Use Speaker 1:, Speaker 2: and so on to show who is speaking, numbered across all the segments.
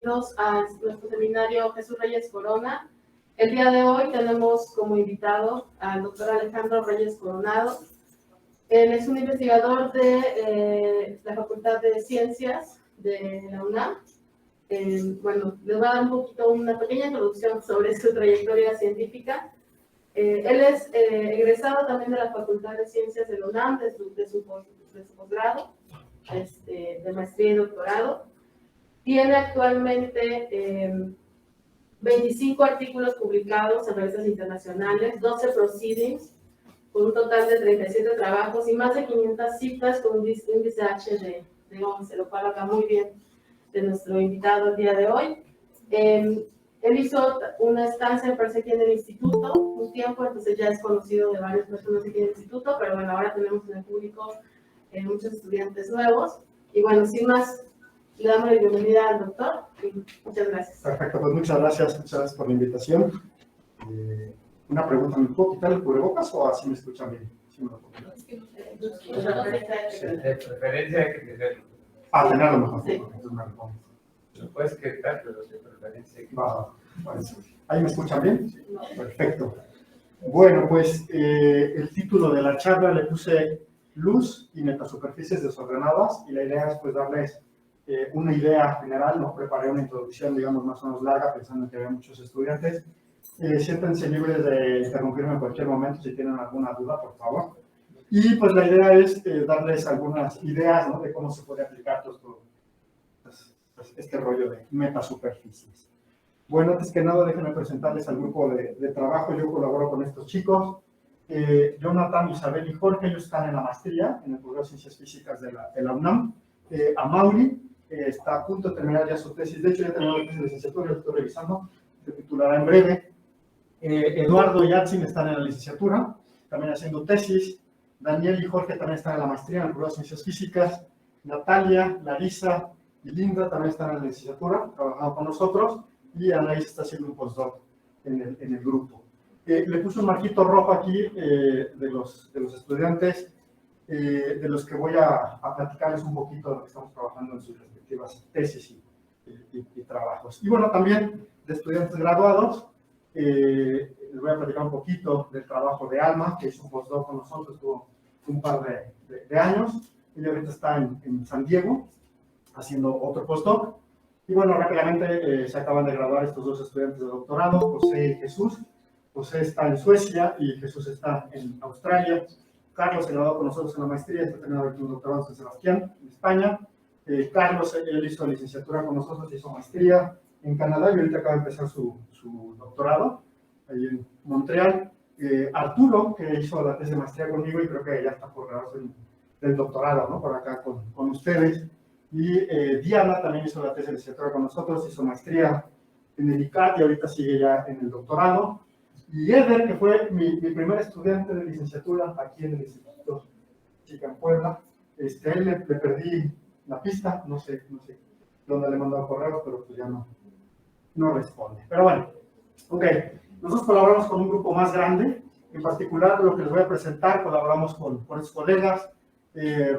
Speaker 1: a nuestro seminario Jesús Reyes Corona. El día de hoy tenemos como invitado al doctor Alejandro Reyes Coronado. Él es un investigador de la Facultad de Ciencias de la UNAM. Bueno, les voy a dar una pequeña introducción sobre su trayectoria científica. Él es egresado también de la Facultad de Ciencias de la UNAM, de su posgrado, de maestría y doctorado. Tiene actualmente 25 artículos publicados en revistas internacionales, 12 proceedings, con un total de 37 trabajos y más de 500 citas con un índice H de 11, lo cual habla muy bien de nuestro invitado el día de hoy. Él hizo una estancia, me parece, aquí en el instituto un tiempo, entonces ya es conocido de varias personas aquí en el instituto, pero bueno, ahora tenemos en el público muchos estudiantes nuevos. Y bueno, sin más, le damos la bienvenida al doctor y muchas gracias.
Speaker 2: Perfecto, pues muchas gracias por la invitación. Una pregunta, ¿me puedo quitar el cubrebocas o así me escuchan bien? ¿Sí me lo puedo quitar?
Speaker 3: De preferencia hay que tenerlo.
Speaker 2: Tenerlo mejor.
Speaker 1: Sí.
Speaker 2: Entonces me lo pongo.
Speaker 3: Lo puedes quitar, pero de preferencia hay que...
Speaker 2: Bueno, ¿ahí me escuchan bien? Sí. Perfecto. Bueno, pues el título de la charla le puse Luz y metasuperficies desordenadas, y la idea es pues darles una idea general. No preparé una introducción, digamos, más o menos larga, pensando que había muchos estudiantes. Siéntense libres de interrumpirme en cualquier momento si tienen alguna duda, por favor. Y pues la idea es darles algunas ideas, ¿no?, de cómo se puede aplicar todo este rollo de metasuperficies. Bueno, antes que nada, déjenme presentarles al grupo de trabajo. Yo colaboro con estos chicos. Jonathan, Isabel y Jorge, ellos están en la maestría en el programa de Ciencias Físicas de la UNAM. Amaury está a punto de terminar ya su tesis. De hecho, ya terminó la tesis de licenciatura, lo estoy revisando. Se titulará en breve. Eduardo y Yatsin están en la licenciatura, también haciendo tesis. Daniel y Jorge también están en la maestría en el programa de Ciencias Físicas. Natalia, Larisa y Linda también están en la licenciatura, trabajando con nosotros. Y Anaís está haciendo un postdoc en el grupo. Le puse un marquito rojo aquí de los estudiantes, de los que voy a platicarles un poquito de lo que estamos trabajando en sus respectivas tesis y trabajos. Y bueno, también de estudiantes graduados, les voy a platicar un poquito del trabajo de Alma, que hizo un postdoc con nosotros, tuvo un par de años. Ella ahorita está en San Diego haciendo otro postdoc. Y bueno, rápidamente se acaban de graduar estos dos estudiantes de doctorado, José y Jesús. José está en Suecia y Jesús está en Australia. Carlos se graduó con nosotros en la maestría, está terminando aquí un doctorado en San Sebastián, en España. Carlos, él hizo licenciatura con nosotros, hizo maestría en Canadá y ahorita acaba de empezar su doctorado ahí en Montreal. Arturo, que hizo la tesis de maestría conmigo y creo que ya está por graduarse del doctorado, ¿no?, por acá con ustedes. Y Diana también hizo la tesis de licenciatura con nosotros, hizo maestría en el ICAT y ahorita sigue ya en el doctorado. Y Eder, que fue mi primer estudiante de licenciatura aquí en el Instituto Chica en Puebla, él le perdí la pista, no sé dónde le he mandado correos, pero pues ya no responde. Pero bueno, ok, nosotros colaboramos con un grupo más grande. En particular, lo que les voy a presentar, colaboramos con sus colegas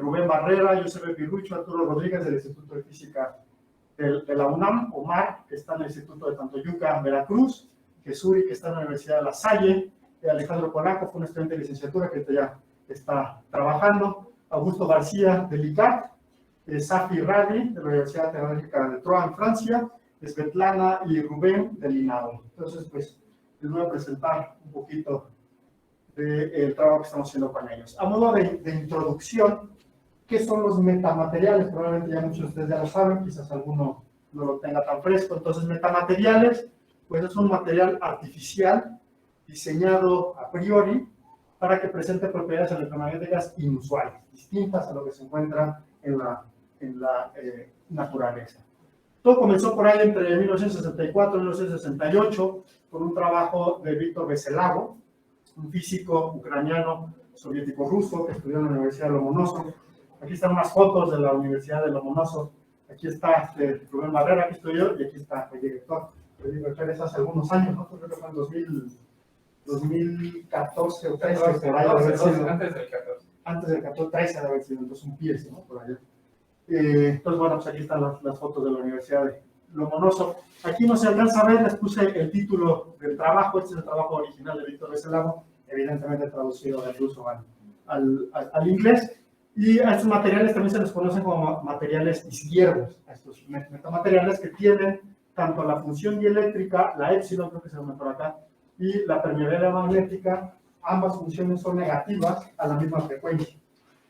Speaker 2: Rubén Barrera, Josep Pirucho, Arturo Rodríguez del Instituto de Física de la UNAM, Omar, que está en el Instituto de Tantoyuca, Veracruz, Jesuri, que está en la Universidad de La Salle, Alejandro Polanco, fue un estudiante de licenciatura que ya está trabajando, Augusto García del ICAT, Safi Radi de la Universidad Tecnológica de Troyes en Francia, Svetlana y Rubén del INAO. Entonces, pues, les voy a presentar un poquito del trabajo que estamos haciendo con ellos. A modo de introducción, ¿qué son los metamateriales? Probablemente ya muchos de ustedes ya lo saben, quizás alguno no lo tenga tan fresco. Entonces, metamateriales, pues es un material artificial diseñado a priori para que presente propiedades electromagnéticas inusuales, distintas a lo que se encuentra en la naturaleza. Todo comenzó por ahí entre 1964 y 1968 con un trabajo de Víctor Veselago, un físico ucraniano soviético-ruso que estudió en la Universidad de Lomonosov. Aquí están unas fotos de la Universidad de Lomonosov. Aquí está Rubén Barrera, aquí estoy yo, y aquí está el director. El director es hace algunos años, ¿no? Creo que fue en 2014 o 13, por ahí.
Speaker 3: Antes del 14.
Speaker 2: Antes del 14, 13 de haber sido, entonces un piercing, ¿no? Por allá. Entonces, bueno, pues aquí están las fotos de la Universidad Lomonosov. Aquí no se alcanza a ver, les puse el título del trabajo. Este es el trabajo original de Víctor Bezelamo, evidentemente traducido del ruso al inglés. Y a estos materiales también se les conocen como materiales izquierdos, a estos metamateriales que tienen tanto la función dieléctrica, la épsilon, creo que se llama por acá, y la permeabilidad magnética. Ambas funciones son negativas a la misma frecuencia.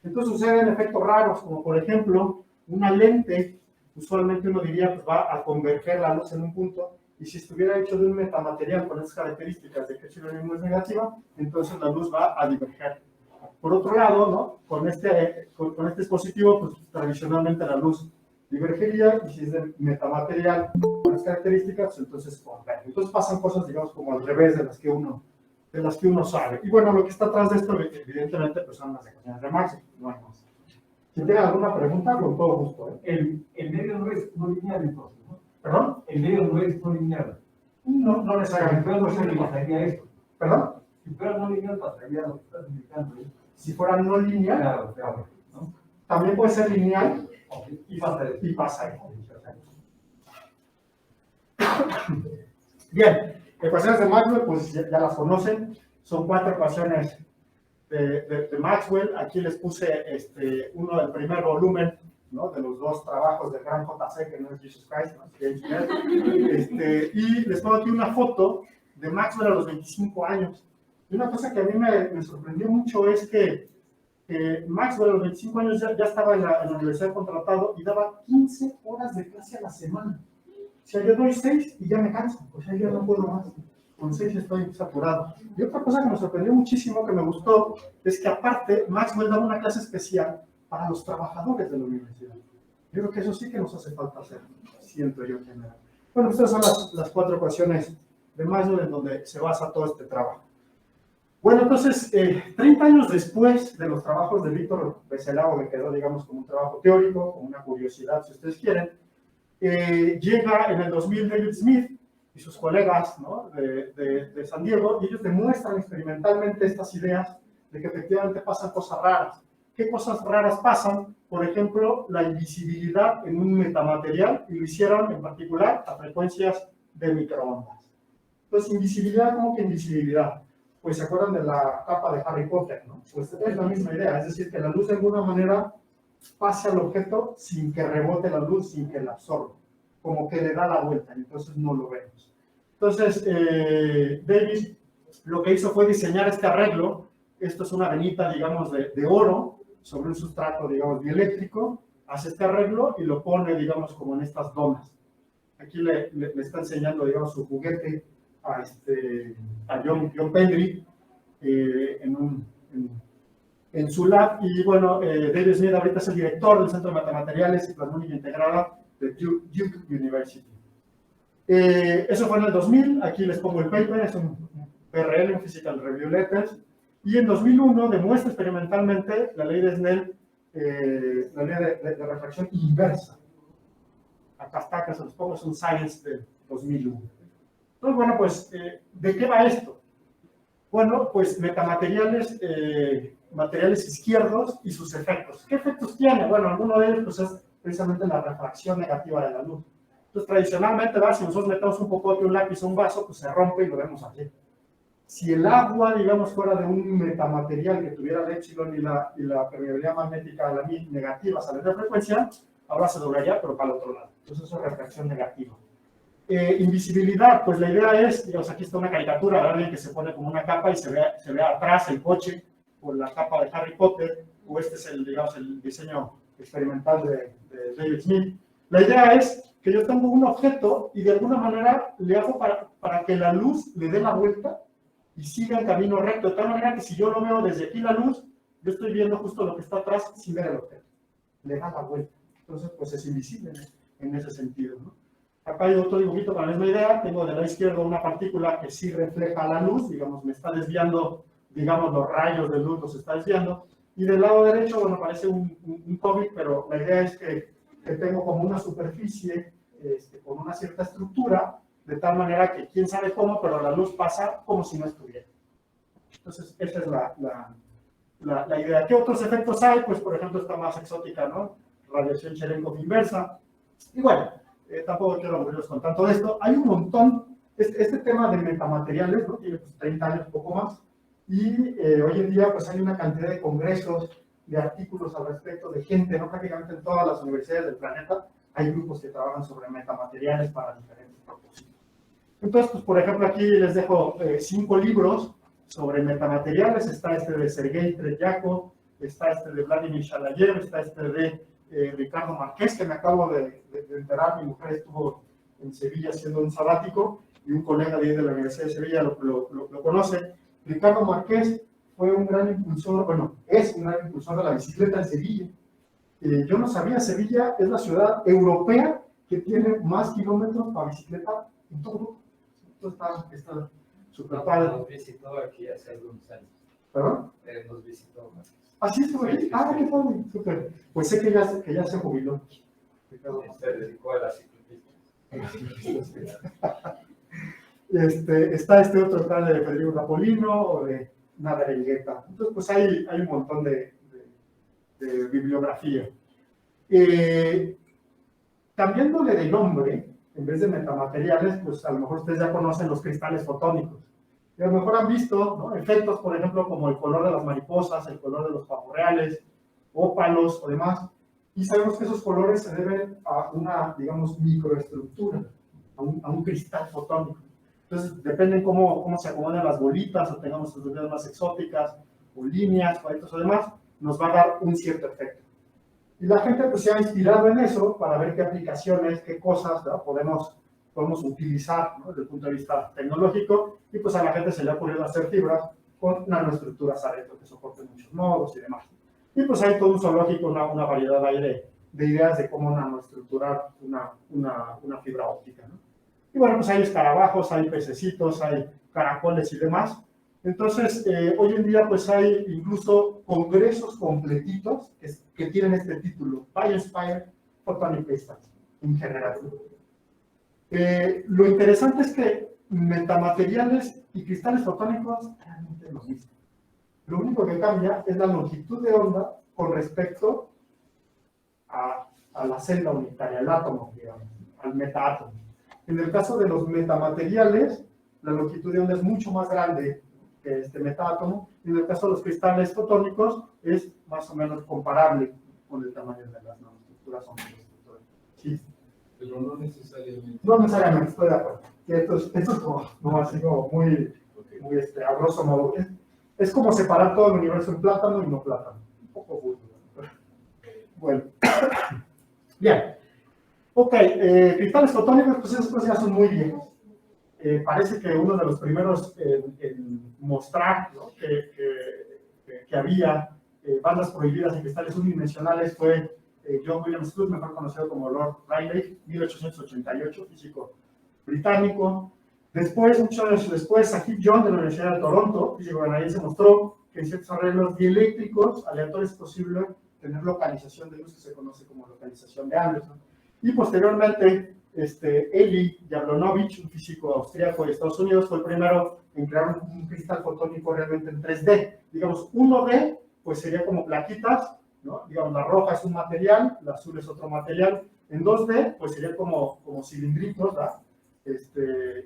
Speaker 2: Entonces suceden efectos raros, como por ejemplo, una lente, usualmente uno diría, pues va a converger la luz en un punto, y si estuviera hecho de un metamaterial con esas características de que epsilon es negativa, entonces la luz va a diverger. Por otro lado, ¿no? con este dispositivo, pues tradicionalmente la luz divergería, y si es de metamaterial con esas características, entonces converge. Entonces pasan cosas, digamos, como al revés de las que uno sabe. Y bueno, lo que está atrás de esto, evidentemente, pues son las ecuaciones de Maxwell, no hay más. Si tienen alguna pregunta, con todo gusto.
Speaker 4: El medio no es no lineal, entonces, ¿no?
Speaker 2: ¿Perdón?
Speaker 4: El medio no es no lineal.
Speaker 2: No necesariamente.
Speaker 4: Pero no sé qué pasaría esto.
Speaker 2: ¿Perdón?
Speaker 4: Si fuera no lineal, pasaría lo que estás indicando.
Speaker 2: Si fuera no lineal,
Speaker 4: Claro, claro. ¿No?
Speaker 2: también puede ser lineal
Speaker 4: Okay. Y pasa eso.
Speaker 2: y pasa eso. Bien, ecuaciones de Maxwell, pues ya las conocen. Son 4 ecuaciones de Maxwell. Aquí les puse uno del primer volumen, ¿no? De los 2 trabajos del gran JC, que no es Jesus Christ, ¿no? Y les pongo aquí una foto de Maxwell a los 25 años. Y una cosa que a mí me sorprendió mucho es que Maxwell a los 25 años ya estaba en la universidad contratado y daba 15 horas de clase a la semana. O sea, yo doy 6 y ya me canso. O sea, yo no puedo más. Con 6 estoy saturado. Y otra cosa que me sorprendió muchísimo, que me gustó, es que aparte Maxwell daba una clase especial para los trabajadores de la universidad. Yo creo que eso sí que nos hace falta hacer, siento yo en general. Bueno, estas son las 4 ecuaciones de Maxwell en donde se basa todo este trabajo. Bueno, entonces, 30 años después de los trabajos de Víctor Bezelamo, que quedó, digamos, como un trabajo teórico, como una curiosidad, si ustedes quieren, llega en el 2000 David Smith y sus colegas, ¿no? de San Diego, y ellos demuestran experimentalmente estas ideas de que efectivamente pasan cosas raras. ¿Qué cosas raras pasan? Por ejemplo, la invisibilidad en un metamaterial, y lo hicieron en particular a frecuencias de microondas. Entonces, invisibilidad, ¿cómo que invisibilidad? Pues se acuerdan de la capa de Harry Potter, ¿no? Pues es la misma idea, es decir, que la luz de alguna manera pase al objeto sin que rebote la luz, sin que la absorba, como que le da la vuelta, y entonces no lo vemos. Entonces, Davis lo que hizo fue diseñar este arreglo. Esto es una venita, digamos, de oro sobre un sustrato, digamos, dieléctrico. Hace este arreglo y lo pone, digamos, como en estas donas. Aquí le está enseñando, digamos, su juguete a John Pendry en su lab. Y bueno, David Smith ahorita es el director del Centro de Metamateriales y Plasmónica Integrada de Duke University. Eso fue en el 2000. Aquí les pongo el paper, es un PRL, un Physical Review Letters. Y en 2001 demuestra experimentalmente la ley de Snell, la ley de refracción inversa. Acá está, que se los pongo, es un Science de 2001. Entonces, bueno, pues, ¿de qué va esto? Bueno, pues metamateriales, materiales izquierdos y sus efectos. ¿Qué efectos tiene? Bueno, alguno de ellos pues, es precisamente la refracción negativa de la luz. Entonces, tradicionalmente, si nosotros metemos un popote, un lápiz o un vaso, pues se rompe y lo vemos aquí. Si el agua, digamos, fuera de un metamaterial que tuviera el épsilon y la permeabilidad magnética la negativa a la frecuencia, ahora se doblaría, pero para el otro lado. Entonces, eso es refracción negativa. Invisibilidad, pues la idea es, digamos, aquí está una caricatura de alguien que se pone como una capa y se ve atrás el coche o la capa de Harry Potter, o este es el diseño experimental de David Smith. La idea es que yo tengo un objeto y de alguna manera le hago para que la luz le dé la vuelta y siga el camino recto, de tal manera que si yo lo veo desde aquí la luz, yo estoy viendo justo lo que está atrás sin ver el objeto. Le da la vuelta. Entonces, pues es invisible en ese sentido, ¿no? Acá hay otro dibujito con la misma idea. Tengo del lado izquierdo una partícula que sí refleja la luz, digamos, me está desviando, digamos, los rayos de luz los está desviando. Y del lado derecho, bueno, parece un cómic, pero la idea es que tengo como una superficie con una cierta estructura, de tal manera que quién sabe cómo, pero la luz pasa como si no estuviera. Entonces, esa es la idea. ¿Qué otros efectos hay? Pues, por ejemplo, esta más exótica, ¿no? Radiación Cherenkov inversa. Y bueno, tampoco quiero aburrirlos con tanto de esto. Hay un montón, este tema de metamateriales, ¿no? Tiene pues, 30 años, un poco más, y hoy en día pues hay una cantidad de congresos, de artículos al respecto, de gente, ¿no? Prácticamente en todas las universidades del planeta hay grupos que trabajan sobre metamateriales para diferentes propósitos. Entonces, pues por ejemplo, aquí les dejo 5 libros sobre metamateriales. Está este de Sergei Treyakov, está este de Vladimir Shalayev, está este de Ricardo Márquez, que me acabo de enterar. Mi mujer estuvo en Sevilla haciendo un sabático y un colega de la Universidad de Sevilla lo conoce. Ricardo Márquez fue un gran impulsor, bueno, es un gran impulsor de la bicicleta en Sevilla. Yo no sabía, Sevilla es la ciudad europea que tiene más kilómetros para bicicleta en todo. Esto está súper padre.
Speaker 3: Nos visitó aquí hace algunos años.
Speaker 2: ¿Perdón?
Speaker 3: Nos visitó.
Speaker 2: ¿Así estuvo aquí? Ah, qué padre, súper. Pues sé que ya se jubiló.
Speaker 3: Se dedicó a la ciclista.
Speaker 2: Está este otro tal de Federico Capolino o de Nader Elgueta. Entonces, pues hay un montón de bibliografía. Cambiándole de nombre, en vez de metamateriales, pues a lo mejor ustedes ya conocen los cristales fotónicos. Y a lo mejor han visto, ¿no?, efectos, por ejemplo, como el color de las mariposas, el color de los pavos reales, ópalos o demás. Y sabemos que esos colores se deben a una, digamos, microestructura, a un cristal fotónico. Entonces, depende cómo se acomodan las bolitas, o tengamos estructuras más exóticas, o líneas, cuadritos o demás, nos va a dar un cierto efecto. Y la gente pues se ha inspirado en eso para ver qué aplicaciones, qué cosas, ¿no?, podemos utilizar, ¿no?, desde el punto de vista tecnológico, y pues a la gente se le ha ocurrido hacer fibras con nanoestructuras adentro que soporten muchos nodos y demás. Y pues hay todo un zoológico, una variedad ahí de ideas de cómo nanoestructurar una fibra óptica, ¿no? Y bueno, pues hay escarabajos, hay pececitos, hay caracoles y demás. Entonces, hoy en día pues hay incluso congresos completitos que tienen este título, Biosphere Photonic Crystals, en general. Lo interesante es que metamateriales y cristales fotónicos realmente es lo mismo. Lo único que cambia es la longitud de onda con respecto a la celda unitaria, al átomo, digamos, al metaátomo. En el caso de los metamateriales, la longitud de onda es mucho más grande que este metaátomo, y en el caso de los cristales fotónicos es más o menos comparable con el tamaño de las nanoestructuras o microestructuras. Sí.
Speaker 5: Pero no necesariamente.
Speaker 2: No necesariamente, estoy de acuerdo. Esto es como así como muy a grosso modo. Es como separar todo el universo en plátano y no plátano. Un poco burdo. Bueno. Bien. Ok, cristales fotónicos, pues esas cosas ya son muy viejas. Parece que uno de los primeros en mostrar, ¿no?, que había bandas prohibidas en cristales unidimensionales fue John William Scott, mejor conocido como Lord Rayleigh, 1888, físico británico. Después, muchos años después, Sahib John de la Universidad de Toronto, físico canadiense, mostró que en ciertos arreglos dieléctricos aleatorios es posible tener localización de luz que se conoce como localización de Anderson. Y posteriormente, Eli Jablonovich, un físico austríaco de Estados Unidos, fue el primero en crear un cristal fotónico realmente en 3D. Digamos, 1D, pues sería como plaquitas, ¿no? Digamos, la roja es un material, la azul es otro material. En 2D, pues sería como cilindritos, ¿verdad?,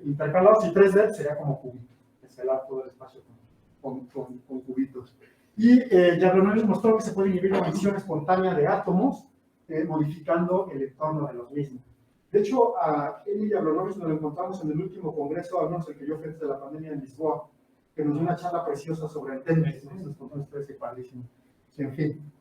Speaker 2: intercalados, y 3D sería como cubitos, escalar todo el espacio con cubitos. Y Jablonovich mostró que se puede inhibir la emisión espontánea de átomos modificando el entorno de los mismos. De hecho, a Eli Jablonovich nos lo encontramos en el último congreso, al menos el que yo fui antes de la pandemia en Lisboa, que nos dio una charla preciosa sobre el tema, ¿no? Nos contó una especie padrísima. En fin.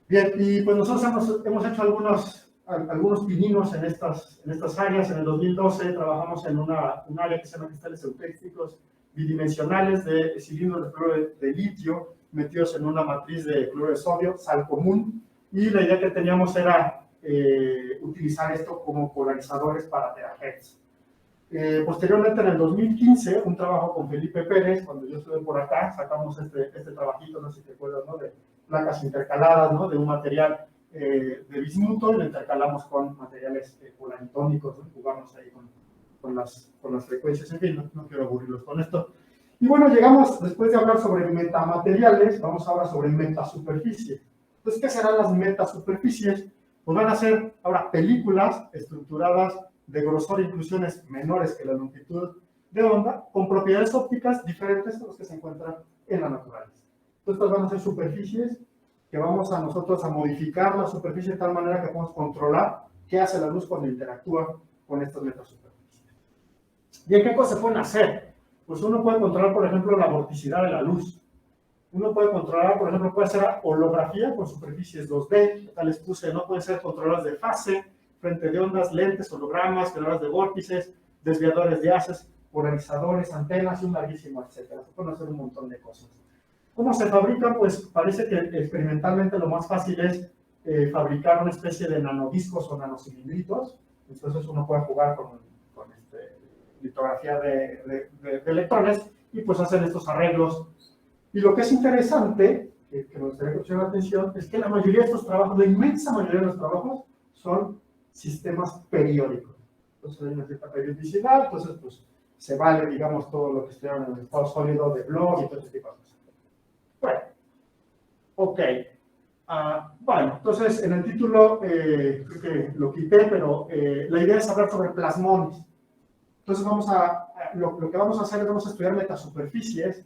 Speaker 2: Bien, y pues nosotros hemos hecho algunos pininos en estas áreas. En el 2012 trabajamos en un área que se llama cristales eutéxticos bidimensionales de cilindros de fluoruro de litio metidos en una matriz de cloruro de sodio, sal común, y la idea que teníamos era utilizar esto como polarizadores para terahertz. Posteriormente, en el 2015, un trabajo con Felipe Pérez, cuando yo estuve por acá, sacamos este trabajito, no sé si te acuerdas, ¿no?, de placas intercaladas, ¿no?, de un material de bismuto, y lo intercalamos con materiales polaritónicos, ¿no?, jugamos ahí con las frecuencias. En fin, no quiero aburrirlos con esto. Y bueno, llegamos, después de hablar sobre metamateriales, vamos ahora sobre metasuperficies. Entonces, ¿qué serán las metasuperficies? pues van a ser ahora películas estructuradas de grosor e inclusiones menores que la longitud de onda, con propiedades ópticas diferentes a las que se encuentran en la naturaleza. Entonces van a ser superficies que vamos a nosotros a modificar la superficie de tal manera que podemos controlar qué hace la luz cuando interactúa con estas metasuperficies. Bien, ¿qué cosas se pueden hacer? Pues uno puede controlar, por ejemplo, la vorticidad de la luz. Uno puede controlar, por ejemplo, puede hacer holografía con superficies 2D, tal les puse, no pueden ser controladores de fase, frente de ondas, lentes, hologramas, generadores de vórtices, desviadores de haces, polarizadores, antenas y un larguísimo etcétera. Se pueden hacer un montón de cosas. ¿Cómo se fabrica? Pues parece que experimentalmente lo más fácil es fabricar una especie de nanodiscos o nanocilindritos. Entonces uno puede jugar con litografía de electrones y pues hacer estos arreglos. Y lo que es interesante, que me gustaría que pusieran atención, es que la mayoría de estos trabajos, la inmensa mayoría de los trabajos, son sistemas periódicos. Entonces hay una cierta periodicidad, entonces pues se vale, digamos, todo lo que esté en el estado sólido de Bloch y todo ese tipo de cosas. Bueno, ok. Bueno, entonces en el título creo que lo quité, pero la idea es hablar sobre plasmones. Entonces lo que vamos a hacer es vamos a estudiar metasuperficies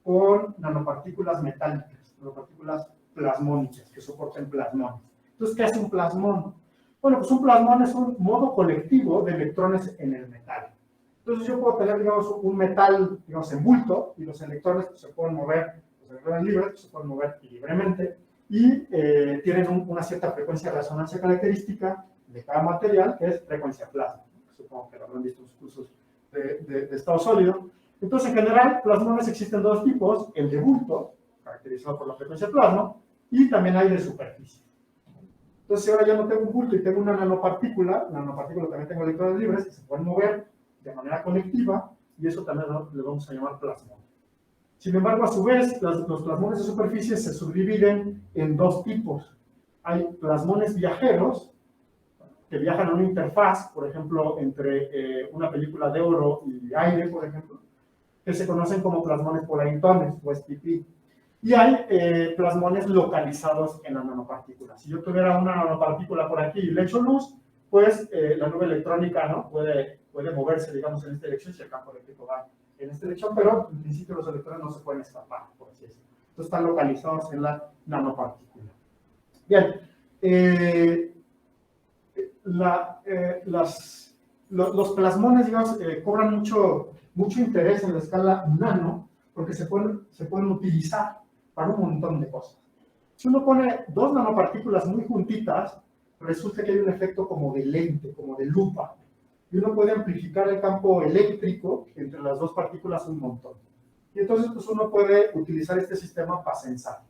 Speaker 2: con nanopartículas metálicas, nanopartículas plasmónicas que soporten plasmones. Entonces, ¿qué es un plasmón? Bueno, pues un plasmón es un modo colectivo de electrones en el metal. Entonces yo puedo tener, digamos, un metal, digamos, envuelto, y los electrones pues, se pueden mover, los electrones libres pues, se pueden mover libremente, y tienen una cierta frecuencia de resonancia característica de cada material, que es frecuencia plasma. Supongo que lo habrán visto en los cursos de estado sólido. Entonces, en general, plasmones existen dos tipos, el de bulto, caracterizado por la frecuencia plasma, y también hay de superficie. Entonces, si ahora ya no tengo un bulto y tengo una nanopartícula también tengo electrones libres que se pueden mover de manera colectiva, y eso también le vamos a llamar plasmón. Sin embargo, a su vez, los plasmones de superficie se subdividen en dos tipos. Hay plasmones viajeros, que viajan a una interfaz, por ejemplo, entre una película de oro y aire, por ejemplo, que se conocen como plasmones polarintones, o SPP. Y hay plasmones localizados en la nanopartícula. Si yo tuviera una nanopartícula por aquí y le echo luz, pues la nube electrónica, ¿no? puede moverse, digamos, en esta dirección si el campo eléctrico va en esta dirección, pero en principio los electrones no se pueden escapar, por así decirlo. Entonces están localizados en la nanopartícula. Bien, los plasmones, digamos, cobran mucho interés en la escala nano, porque se pueden utilizar para un montón de cosas. Si uno pone dos nanopartículas muy juntitas, resulta que hay un efecto como de lente, como de lupa, y uno puede amplificar el campo eléctrico entre las dos partículas un montón. Y entonces pues uno puede utilizar este sistema para sensar.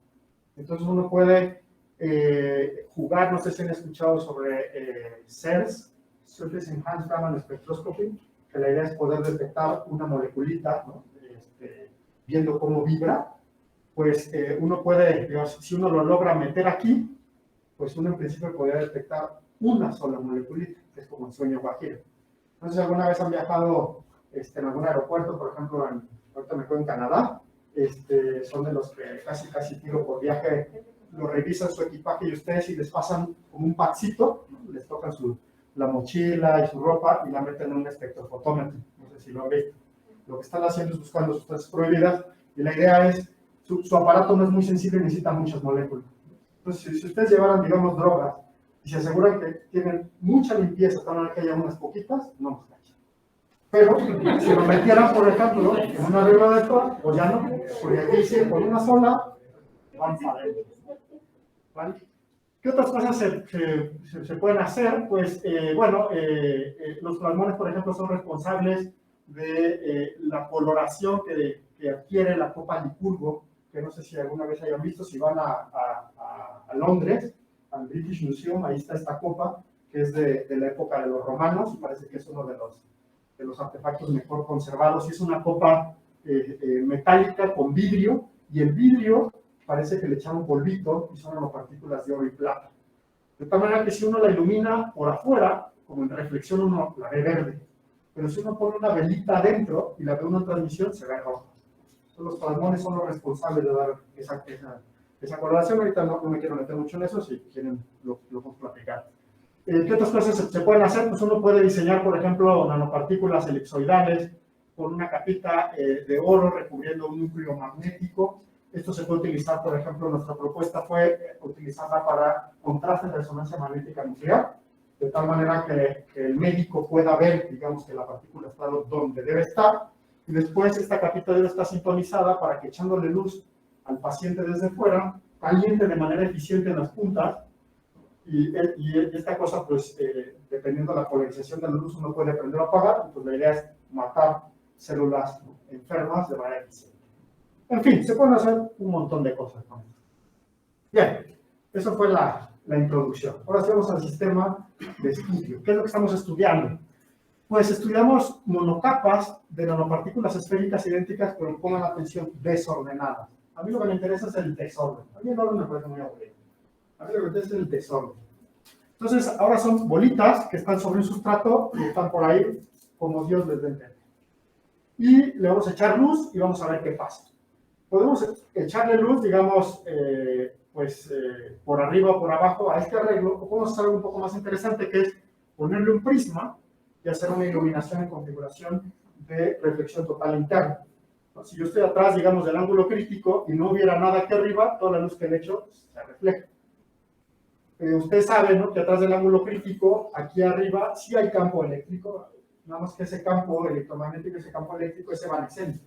Speaker 2: Entonces uno puede jugar, no sé si han escuchado sobre SERS, Surface Enhanced Raman Spectroscopy, que la idea es poder detectar una moleculita, ¿no? Viendo cómo vibra, pues uno puede, digamos, si uno lo logra meter aquí, pues uno en principio podría detectar una sola moleculita, que es como el sueño guajiro. No sé si alguna vez han viajado en algún aeropuerto, por ejemplo, ahorita me acuerdo en Canadá, son de los que casi tiro por viaje, lo revisan su equipaje y ustedes y les pasan como un packcito, ¿no? Les tocan la mochila y su ropa y la meten en un espectrofotómetro, no sé si lo han visto. Lo que están haciendo es buscando sustancias prohibidas y la idea es, su aparato no es muy sensible y necesita muchas moléculas. Entonces, si ustedes llevaran, digamos, drogas y se aseguran que tienen mucha limpieza, tal vez que haya unas poquitas, no nos cachan. Pero si lo metieran, por ejemplo, en una regla de todas, pues ya no, porque aquí sí, con una sola, van para adentro. ¿Vale? ¿Qué otras cosas se pueden hacer? Pues, bueno, los plasmones, por ejemplo, son responsables de la coloración que adquiere la copa Licurgo, que no sé si alguna vez hayan visto, si van a Londres, al British Museum, ahí está esta copa, que es de la época de los romanos, y parece que es uno de los artefactos mejor conservados, y es una copa metálica con vidrio, y el vidrio parece que le echaron polvito, y son nanopartículas de oro y plata. De tal manera que si uno la ilumina por afuera, como en reflexión uno la ve verde, pero si uno pone una velita adentro y la ve uno en transmisión, se ve roja. Entonces, los plasmones son los responsables de dar esa esa coloración. Ahorita no me quiero meter mucho en eso, si quieren lo podemos platicar. ¿Qué otras cosas se pueden hacer? Pues uno puede diseñar, por ejemplo, nanopartículas elipsoidales con una capita de oro recubriendo un núcleo magnético. Esto se puede utilizar, por ejemplo, nuestra propuesta fue utilizarla para contraste de resonancia magnética nuclear, de tal manera que el médico pueda ver, digamos, que la partícula está donde debe estar, y después esta capita debe estar sintonizada para que echándole luz al paciente desde fuera, caliente de manera eficiente en las puntas, y esta cosa, pues, dependiendo de la polarización de la luz, uno puede prender o apagar, pues la idea es matar células enfermas de manera eficiente. En fin, se pueden hacer un montón de cosas con esto. Bien, eso fue la introducción. Ahora sí vamos al sistema de estudio. ¿Qué es lo que estamos estudiando? Pues estudiamos monocapas de nanopartículas esféricas idénticas, pero pongan atención, desordenadas. A mí lo que me interesa es el desorden. A mí el orden me parece muy aburrido. A mí lo que me interesa es el desorden. Entonces, ahora son bolitas que están sobre un sustrato y están por ahí como Dios les dé entender. Y le vamos a echar luz y vamos a ver qué pasa. Podemos echarle luz, digamos, por arriba o por abajo a este arreglo, o podemos hacer algo un poco más interesante, que es ponerle un prisma y hacer una iluminación en configuración de reflexión total interna. Si yo estoy atrás, digamos, del ángulo crítico y no hubiera nada aquí arriba, toda la luz que le echo se refleja. Usted sabe, ¿no?, que atrás del ángulo crítico, aquí arriba, sí hay campo eléctrico, nada más que ese campo electromagnético, ese campo eléctrico es evanescente.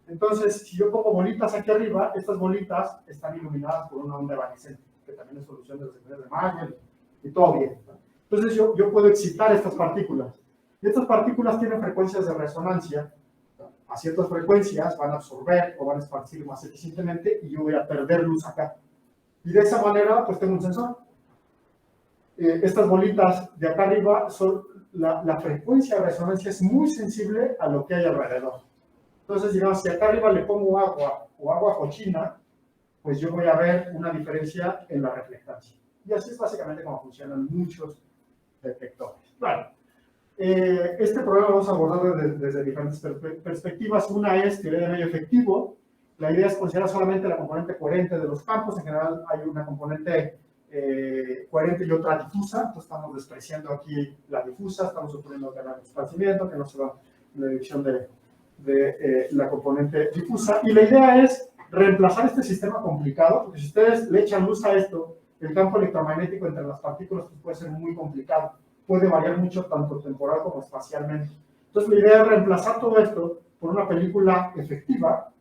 Speaker 2: Entonces, si yo pongo bolitas aquí arriba, estas bolitas están iluminadas por una onda evanescente, que también es solución de los efectos de Mayer, y todo bien, ¿no? Entonces, yo puedo excitar estas partículas. Y estas partículas tienen frecuencias de resonancia. A ciertas frecuencias van a absorber o van a esparcir más eficientemente y yo voy a perder luz acá. Y de esa manera, pues tengo un sensor. Estas bolitas de acá arriba, la frecuencia de resonancia es muy sensible a lo que hay alrededor. Entonces, digamos, si acá arriba le pongo agua o agua cochina, pues yo voy a ver una diferencia en la reflectancia. Y así es básicamente como funcionan muchos detectores. Bueno, este problema vamos a abordar desde diferentes perspectivas. Una es teoría de medio efectivo. La idea es considerar solamente la componente coherente de los campos. En general hay una componente coherente y otra difusa. Entonces estamos despreciando aquí la difusa, estamos suponiendo que no hay esparcimiento, que no se va la dirección de la componente difusa. Y la idea es reemplazar este sistema complicado, porque si ustedes le echan luz a esto, el campo electromagnético entre las partículas puede ser muy complicado. Puede variar mucho tanto temporal como espacialmente. Entonces la idea es reemplazar todo esto por una película efectiva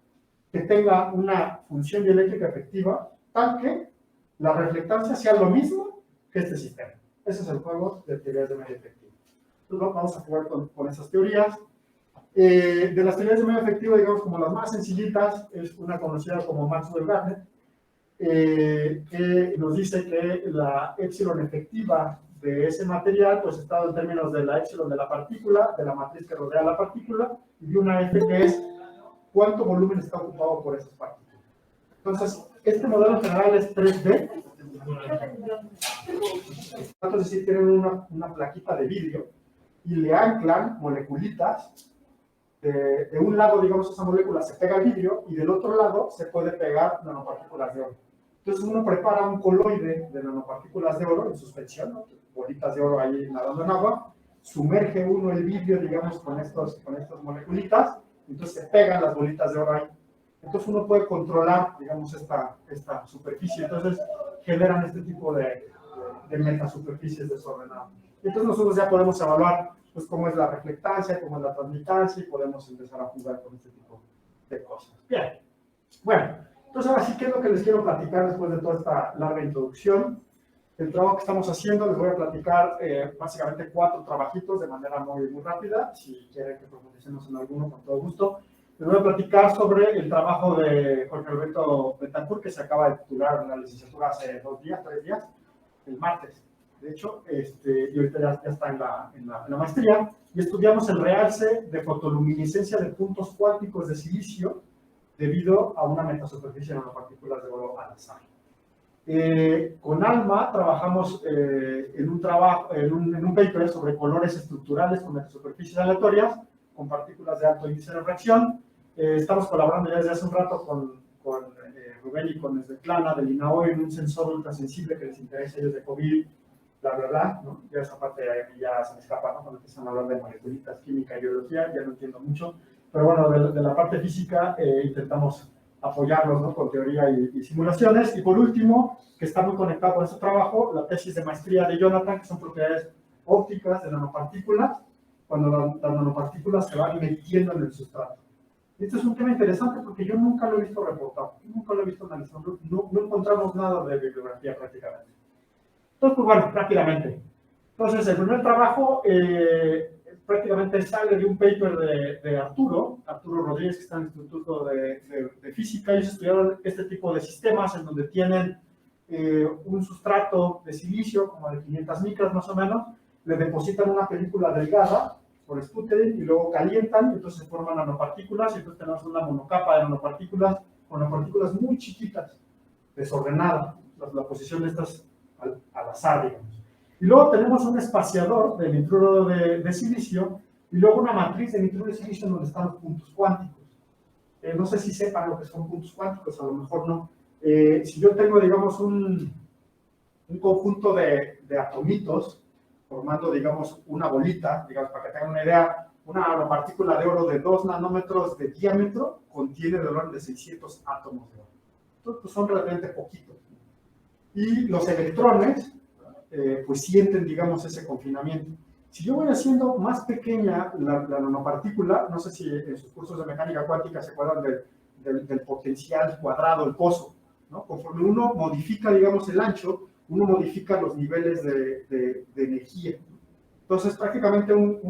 Speaker 2: que tenga una función dieléctrica efectiva, tal que la reflectancia sea lo mismo que este sistema. Ese es el juego de teorías de medio efectivo. Entonces vamos a jugar con esas teorías. De las teorías de medio efectivo, digamos, como las más sencillitas, es una conocida como Maxwell-Garnett, que nos dice que la épsilon efectiva de ese material, pues está dado en términos de la épsilon de la partícula, de la matriz que rodea la partícula, y de una F que es cuánto volumen está ocupado por esas partículas. Entonces, este modelo en general es 3D. Es decir, tienen una plaquita de vidrio y le anclan moleculitas. De un lado, digamos, esa molécula se pega al vidrio y del otro lado se puede pegar nanopartículas de oro. Entonces uno prepara un coloide de nanopartículas de oro en suspensión, ¿no?, bolitas de oro ahí nadando en agua, sumerge uno el vidrio, digamos, con estas moleculitas, entonces se pegan las bolitas de oro ahí. Entonces uno puede controlar, digamos, esta superficie, entonces generan este tipo de metasuperficies desordenadas. Entonces nosotros ya podemos evaluar, pues, cómo es la reflectancia, cómo es la transmitancia, y podemos empezar a jugar con este tipo de cosas. Bien, bueno, entonces ahora sí, ¿qué es lo que les quiero platicar después de toda esta larga introducción? El trabajo que estamos haciendo, les voy a platicar básicamente 4 trabajitos de manera muy rápida. Si quieren que profundicemos en alguno, con todo gusto. Les voy a platicar sobre el trabajo de Jorge Alberto Betancourt, que se acaba de titular en la licenciatura hace 2 días, 3 días, el martes. De hecho, y ahorita ya está en la maestría, y estudiamos el realce de fotoluminiscencia de puntos cuánticos de silicio debido a una metasuperficie de nanopartículas de oro al azar. Con ALMA trabajamos en un paper sobre colores estructurales con metasuperficies aleatorias, con partículas de alto índice de refracción. Estamos colaborando ya desde hace un rato con Rubén y con Svetlana del INAOE en un sensor ultrasensible que les interesa a ellos de COVID, bla, bla, bla, ¿no? Ya esa parte ya se me escapa, ¿no? Cuando empiezan a hablar de moleculitas, química y biología, ya no entiendo mucho. Pero bueno, de la parte física intentamos apoyarlos, ¿no? Con teoría y simulaciones. Y por último, que está muy conectado con este trabajo, la tesis de maestría de Jonathan, que son propiedades ópticas de nanopartículas, cuando las nanopartículas se van metiendo en el sustrato. Este es un tema interesante porque yo nunca lo he visto reportado, nunca lo he visto analizado, no encontramos nada de bibliografía prácticamente. Entonces, pues bueno, rápidamente. Entonces, el primer trabajo prácticamente sale de un paper de Arturo Rodríguez, que está en el Instituto de Física. Ellos estudiaron este tipo de sistemas en donde tienen un sustrato de silicio, como de 500 micras más o menos, le depositan una película delgada por sputtering y luego calientan, y entonces se forman nanopartículas, y entonces tenemos una monocapa de nanopartículas, con nanopartículas muy chiquitas, desordenadas, la posición de estas al azar, digamos. Y luego tenemos un espaciador de nitruro de silicio, y luego una matriz de nitruro de silicio donde están los puntos cuánticos. No sé si sepan lo que son puntos cuánticos, a lo mejor no. Si yo tengo, digamos, un conjunto de atomitos, formando, digamos, una bolita, digamos, para que tengan una idea, una nanopartícula de oro de 2 nanómetros de diámetro contiene de orden de 600 átomos de oro. Entonces, pues, son realmente poquitos. Y los electrones, pues sienten, digamos, ese confinamiento. Si yo voy haciendo más pequeña la nanopartícula, no sé si en sus cursos de mecánica cuántica se acuerdan del potencial cuadrado, el pozo, ¿no? Conforme uno modifica, digamos, el ancho, uno modifica los niveles de energía. Entonces, prácticamente un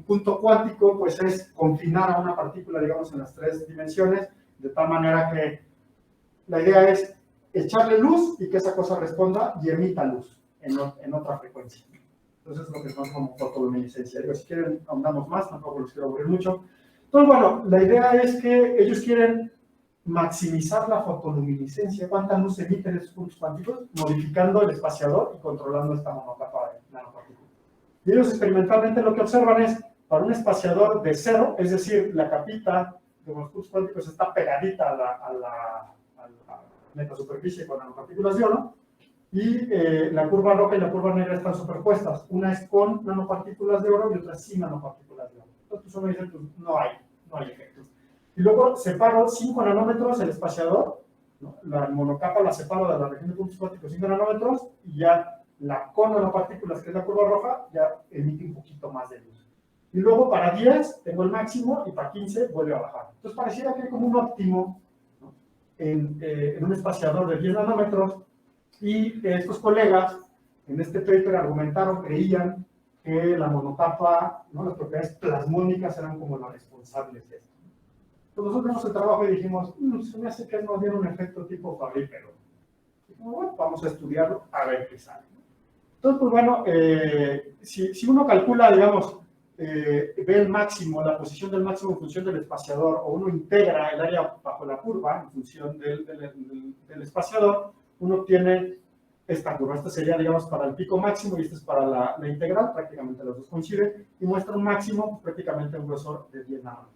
Speaker 2: punto cuántico, pues, es confinar a una partícula, digamos, en las 3 dimensiones, de tal manera que la idea es echarle luz y que esa cosa responda y emita luz en otra frecuencia. Entonces, es lo que se llama como fotoluminiscencia. Digo, si quieren, ahondamos más, tampoco los quiero aburrir mucho. Entonces, bueno, la idea es que ellos quieren maximizar la fotoluminiscencia, cuánta luz emiten esos puntos cuánticos, modificando el espaciador y controlando esta monocapa de nanopartículas. Y ellos experimentalmente lo que observan es, para un espaciador de 0, es decir, la capita de los puntos cuánticos está pegadita a la metasuperficie con nanopartículas de oro, y la curva roja y la curva negra están superpuestas. Una es con nanopartículas de oro y otra sin nanopartículas de oro. Entonces uno dice, pues no hay efectos. Y luego separo 5 nanómetros el espaciador, ¿no? La monocapa la separo de la región de puntos cuánticos 5 nanómetros, y ya la con nanopartículas, que es la curva roja, ya emite un poquito más de luz. Y luego para 10 tengo el máximo y para 15 vuelve a bajar. Entonces pareciera que hay como un óptimo, ¿no? en un espaciador de 10 nanómetros, y estos colegas en este paper argumentaron, creían que la monocapa, ¿no? Las propiedades plasmónicas eran como las responsables de esto. Entonces nosotros vimos el trabajo y dijimos, se me hace que es más bien un efecto tipo Fabry, pero bueno, vamos a estudiarlo a ver qué sale. Entonces, pues bueno, si uno calcula, digamos, ve el máximo, la posición del máximo en función del espaciador, o uno integra el área bajo la curva en función del espaciador, uno obtiene esta curva. Esta sería, digamos, para el pico máximo y esta es para la integral, prácticamente los dos coinciden, y muestra un máximo, pues, prácticamente un grosor de 10 nanómetros.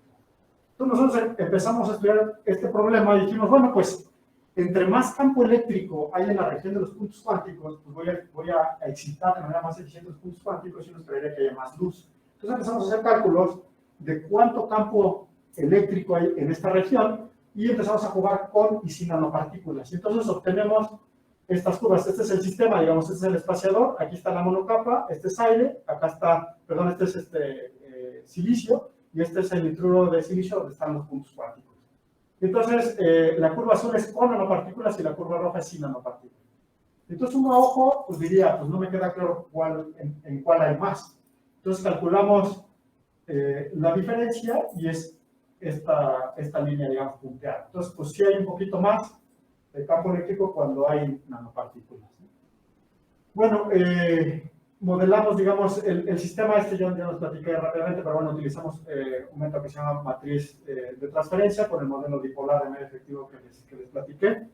Speaker 2: Entonces nosotros empezamos a estudiar este problema y dijimos, bueno, pues entre más campo eléctrico hay en la región de los puntos cuánticos, pues voy a excitar de manera más eficiente los puntos cuánticos y uno esperaría que haya más luz. Entonces empezamos a hacer cálculos de cuánto campo eléctrico hay en esta región y empezamos a jugar con y sin nanopartículas. Y entonces obtenemos estas curvas. Este es el sistema, digamos, este es el espaciador, aquí está la monocapa, este es aire, acá está, perdón, este es silicio, y este es el nitruro de silicio donde están los puntos cuánticos. Entonces, la curva azul es con nanopartículas y la curva roja es sin nanopartículas. Entonces, uno a ojo, pues diría, pues no me queda claro en cuál hay más. Entonces, calculamos la diferencia y es esta línea, digamos, punteada. Entonces, pues sí hay un poquito más de campo eléctrico cuando hay nanopartículas. Bueno, modelamos, digamos, el sistema ya nos platiqué rápidamente, pero bueno, utilizamos un método que se llama matriz de transferencia con el modelo dipolar de medio efectivo que les platiqué,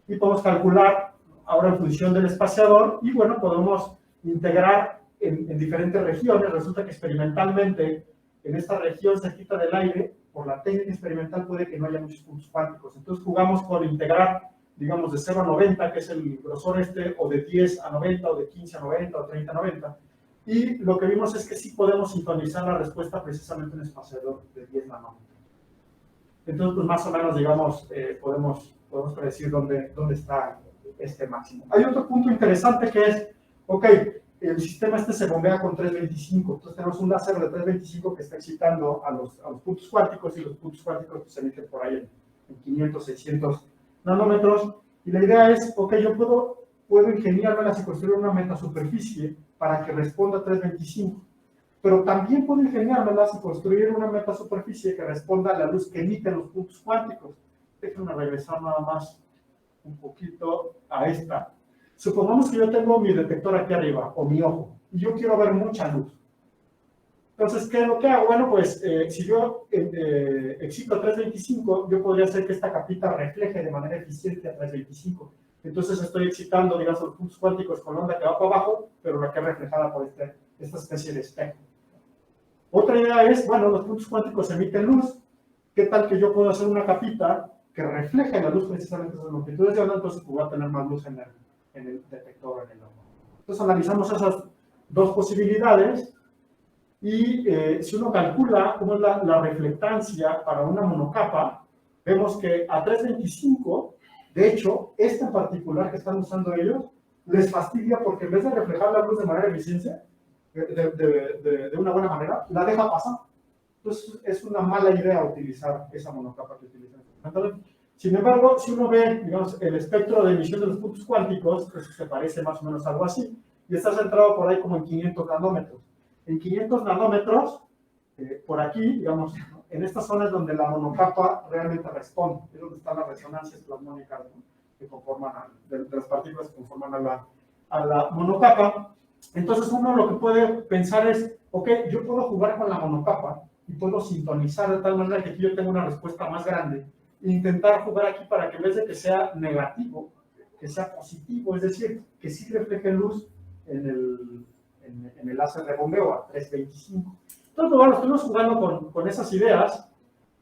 Speaker 2: y podemos calcular ahora en función del espaciador, y bueno, podemos integrar en diferentes regiones. Resulta que experimentalmente en esta región cerquita del aire, por la técnica experimental puede que no haya muchos puntos cuánticos. Entonces jugamos con integrar, digamos, de 0 a 90, que es el grosor este, o de 10 a 90, o de 15 a 90, o 30 a 90. Y lo que vimos es que sí podemos sintonizar la respuesta precisamente en un espaciador de 10 nanómetros. Entonces, pues más o menos, digamos, podemos predecir dónde está este máximo. Hay otro punto interesante que es, ok, el sistema este se bombea con 325, entonces tenemos un láser de 325 que está excitando a los puntos cuánticos, y los puntos cuánticos pues, se emiten por ahí en 500, 600 nanómetros, y la idea es, ok, yo puedo ingeniármelas y construir una metasuperficie para que responda a 325, pero también puedo ingeniármelas y construir una metasuperficie que responda a la luz que emiten los puntos cuánticos. Déjenme regresar nada más un poquito a esta. Supongamos que yo tengo mi detector aquí arriba, o mi ojo, y yo quiero ver mucha luz. Entonces, ¿qué es lo que hago? Bueno, pues, si yo excito a 325, yo podría hacer que esta capita refleje de manera eficiente a 325. Entonces, estoy excitando, digamos, los puntos cuánticos con la onda que va para abajo, pero la que es reflejada por esta especie de espejo. Otra idea es, bueno, los puntos cuánticos emiten luz. ¿Qué tal que yo puedo hacer una capita que refleje la luz precisamente en las longitudes de onda? Entonces, voy a tener más luz en el detector, en el ojo. Entonces, analizamos esas dos posibilidades. Y si uno calcula cómo es la reflectancia para una monocapa, vemos que a 325, de hecho, esta en particular que están usando ellos, les fastidia porque en vez de reflejar la luz de manera eficiente, de una buena manera, la deja pasar. Entonces, es una mala idea utilizar esa monocapa que utilizan. Sin embargo, si uno ve, digamos, el espectro de emisión de los puntos cuánticos, pues se parece más o menos a algo así, y está centrado por ahí como en 500 nanómetros. En 500 nanómetros, por aquí, digamos, en estas zonas donde la monocapa realmente responde, es donde están las resonancias plasmónicas, ¿no? Que conforman, de las partículas que conforman a la monocapa. Entonces uno lo que puede pensar es, ok, yo puedo jugar con la monocapa y puedo sintonizar de tal manera que aquí yo tenga una respuesta más grande e intentar jugar aquí para que en vez de que sea negativo, que sea positivo, es decir, que sí refleje luz en el láser de bombeo a 325. Entonces, bueno, estuvimos jugando con esas ideas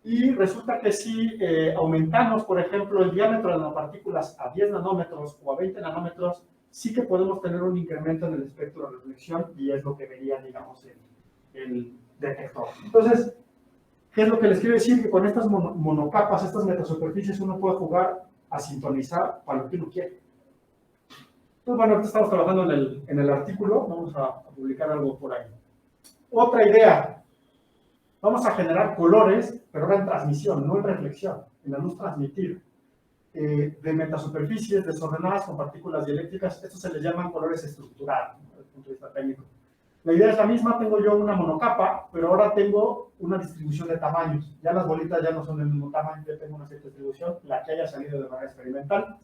Speaker 2: y resulta que si aumentamos, por ejemplo, el diámetro de las partículas a 10 nanómetros o a 20 nanómetros, sí que podemos tener un incremento en el espectro de reflexión y es lo que vería, digamos, el detector. Entonces, ¿qué es lo que les quiero decir? Que con estas monocapas, estas metasuperficies, uno puede jugar a sintonizar para lo que uno quiere. Entonces, bueno, ahorita estamos trabajando en el artículo, vamos a publicar algo por ahí. Otra idea, vamos a generar colores, pero ahora en transmisión, no en reflexión, en la luz transmitida, de metasuperficies desordenadas con partículas dieléctricas. Estos se les llaman colores estructurales, ¿no? Desde el punto de vista técnico. La idea es la misma, tengo yo una monocapa, pero ahora tengo una distribución de tamaños. Ya las bolitas ya no son del mismo tamaño, ya tengo una cierta distribución, la que haya salido de manera experimental.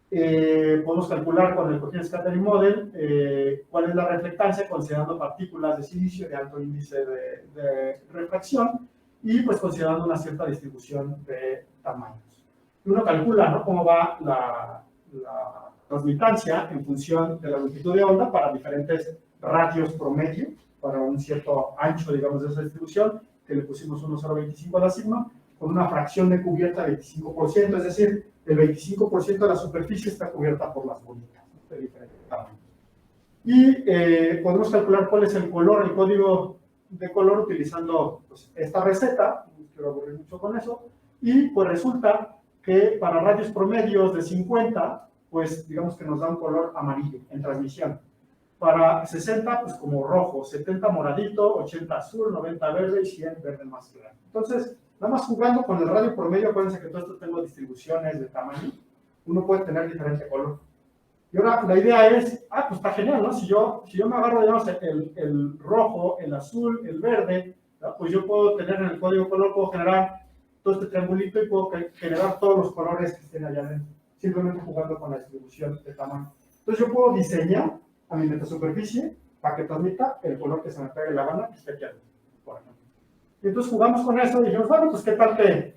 Speaker 2: Podemos calcular con el Coherent Scattering Model cuál es la reflectancia considerando partículas de silicio de alto índice de refracción y pues considerando una cierta distribución de tamaños. Y uno calcula, ¿no?, cómo va la transmitancia en función de la longitud de onda para diferentes ratios promedio, para un cierto ancho, digamos, de esa distribución, que le pusimos 1,025 a la sigma, con una fracción de cubierta de 25%, es decir, el 25% de la superficie está cubierta por las bolitas, ¿no?, de diferentes tamaños. Y podemos calcular cuál es el color, el código de color utilizando pues, esta receta, no quiero aburrir mucho con eso, y pues resulta que para radios promedios de 50, pues digamos que nos da un color amarillo en transmisión. Para 60, pues como rojo, 70 moradito, 80 azul, 90 verde y 100 verde más claro. Entonces, nada más jugando con el radio promedio, acuérdense que todo esto tengo distribuciones de tamaño, uno puede tener diferente color. Y ahora la idea es, pues está genial, ¿no? Si yo me agarro, digamos, el rojo, el azul, el verde, ¿no?, pues yo puedo tener en el código color, puedo generar todo este triangulito y puedo generar todos los colores que estén allá adentro, simplemente jugando con la distribución de tamaño. Entonces yo puedo diseñar a mi metasuperficie para que transmita el color que se me pegue la gana que esté aquí adentro, por ejemplo. Y entonces jugamos con eso y dijimos, bueno, pues qué tal que